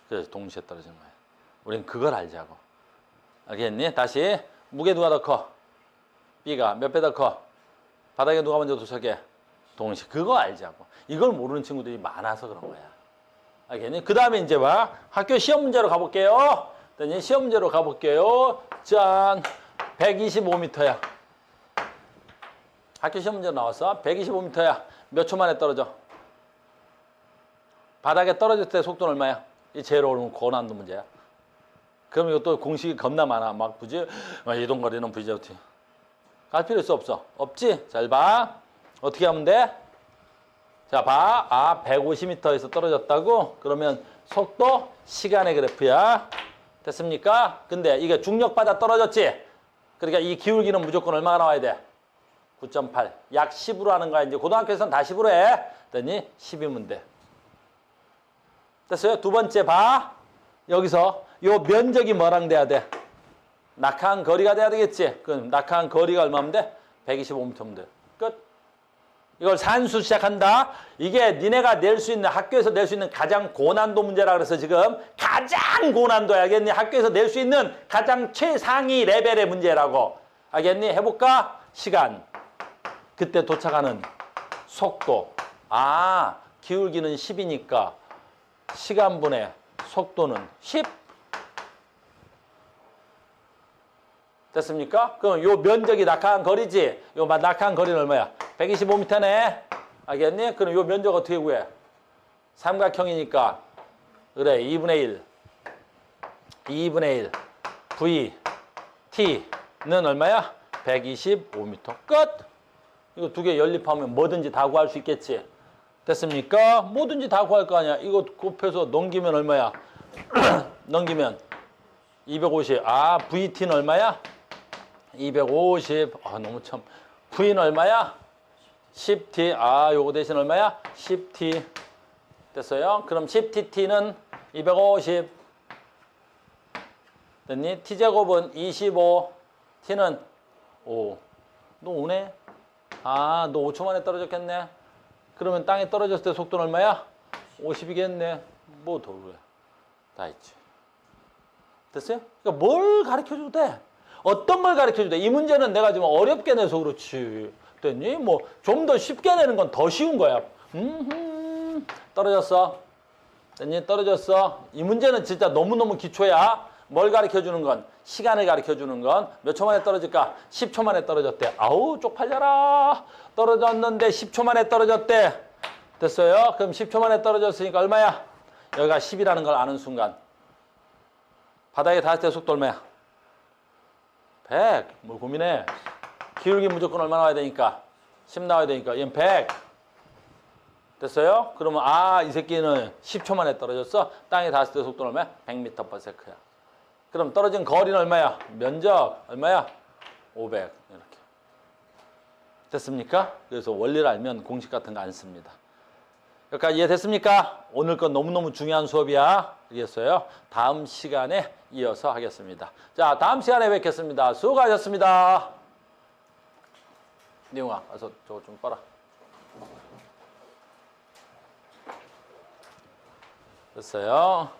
그래서 동시에 떨어지는 거야. 우린 그걸 알자고. 알겠니? 다시. 무게 누가 더 커? B가 몇 배 더 커? 바닥에 누가 먼저 도착해? 동시에. 그거 알자고. 이걸 모르는 친구들이 많아서 그런 거야. 알겠니? 그 다음에 이제 봐. 학교 시험 문제로 가볼게요. 시험 문제로 가볼게요. 짠. 125m야. 학교 시험 문제 나왔어. 125m야. 몇 초 만에 떨어져? 바닥에 떨어질 때 속도는 얼마야? 이 제일 어려운 고난도 문제야. 그럼 이것도 공식이 겁나 많아. 막 굳이 이동거리는 VJ 갈 필요 있어 없어? 없지? 잘 봐. 어떻게 하면 돼? 자 봐. 150m에서 떨어졌다고? 그러면 속도 시간의 그래프야. 됐습니까? 근데 이게 중력받아 떨어졌지? 그러니까 이 기울기는 무조건 얼마가 나와야 돼? 9.8. 약 10으로 하는 거야. 이제 고등학교에서는 다 10으로 해. 그랬더니 10이면 돼. 됐어요? 두 번째 봐. 여기서 요 면적이 뭐랑 돼야 돼? 낙하한 거리가 돼야 되겠지? 그럼 낙하한 거리가 얼마면 돼? 125m면 돼. 끝. 이걸 산수 시작한다. 이게 니네가 낼 수 있는, 학교에서 낼 수 있는 가장 고난도 문제라 그래서 지금 가장 고난도야. 알겠니? 학교에서 낼 수 있는 가장 최상위 레벨의 문제라고. 알겠니? 해볼까? 시간. 그때 도착하는 속도. 아, 기울기는 10이니까 시간분의 속도는 10. 됐습니까? 그럼 요 면적이 낙하한 거리지? 요 낙하한 거리는 얼마야? 125m네. 알겠니? 그럼 요 면적 어떻게 구해? 삼각형이니까. 그래, 2분의 1. 2분의 1. V, T는 얼마야? 125m. 끝! 이거 두 개 연립하면 뭐든지 다 구할 수 있겠지? 됐습니까? 뭐든지 다 구할 거 아니야. 이거 곱해서 넘기면 얼마야? 넘기면 250. 아, VT는 얼마야? 250. 아, 너무 참. V는 얼마야? 10T. 아, 요거 대신 얼마야? 10T. 됐어요? 그럼 10TT는 250. 됐니? T제곱은 25. T는 5. 너 오네? 아, 너 5초 만에 떨어졌겠네? 그러면 땅에 떨어졌을 때 속도는 얼마야? 50이겠네. 뭐 더 그래. 다 있지. 됐어요? 그러니까 뭘 가르쳐줘도 돼. 어떤 걸 가르쳐줘도 돼. 이 문제는 내가 지금 어렵게 내서 그렇지. 됐니? 뭐 좀 더 쉽게 내는 건 더 쉬운 거야. 떨어졌어. 됐니? 떨어졌어. 이 문제는 진짜 너무너무 기초야. 뭘 가르쳐주는 건? 시간을 가르쳐주는 건 몇 초 만에 떨어질까? 10초 만에 떨어졌대. 아우, 쪽팔려라. 떨어졌는데 10초 만에 떨어졌대. 됐어요? 그럼 10초 만에 떨어졌으니까 얼마야? 여기가 10이라는 걸 아는 순간. 바닥에 닿을 때 속도 얼마야? 100. 뭘 고민해. 기울기 무조건 얼마 나와야 되니까? 10 나와야 되니까. 얘는 100. 됐어요? 그러면 아, 이 새끼는 10초 만에 떨어졌어. 땅에 닿았을 때 속도는 얼마야? 100m/s야. 그럼 떨어진 거리는 얼마야? 면적 얼마야? 500. 이렇게. 됐습니까? 그래서 원리를 알면 공식 같은 거 안 씁니다. 여기까지 이해됐습니까? 오늘 건 너무너무 중요한 수업이야. 알겠어요? 다음 시간에 이어서 하겠습니다. 자, 다음 시간에 뵙겠습니다. 수고하셨습니다. 니용아, 와서 저거 좀 꺼라. 됐어요?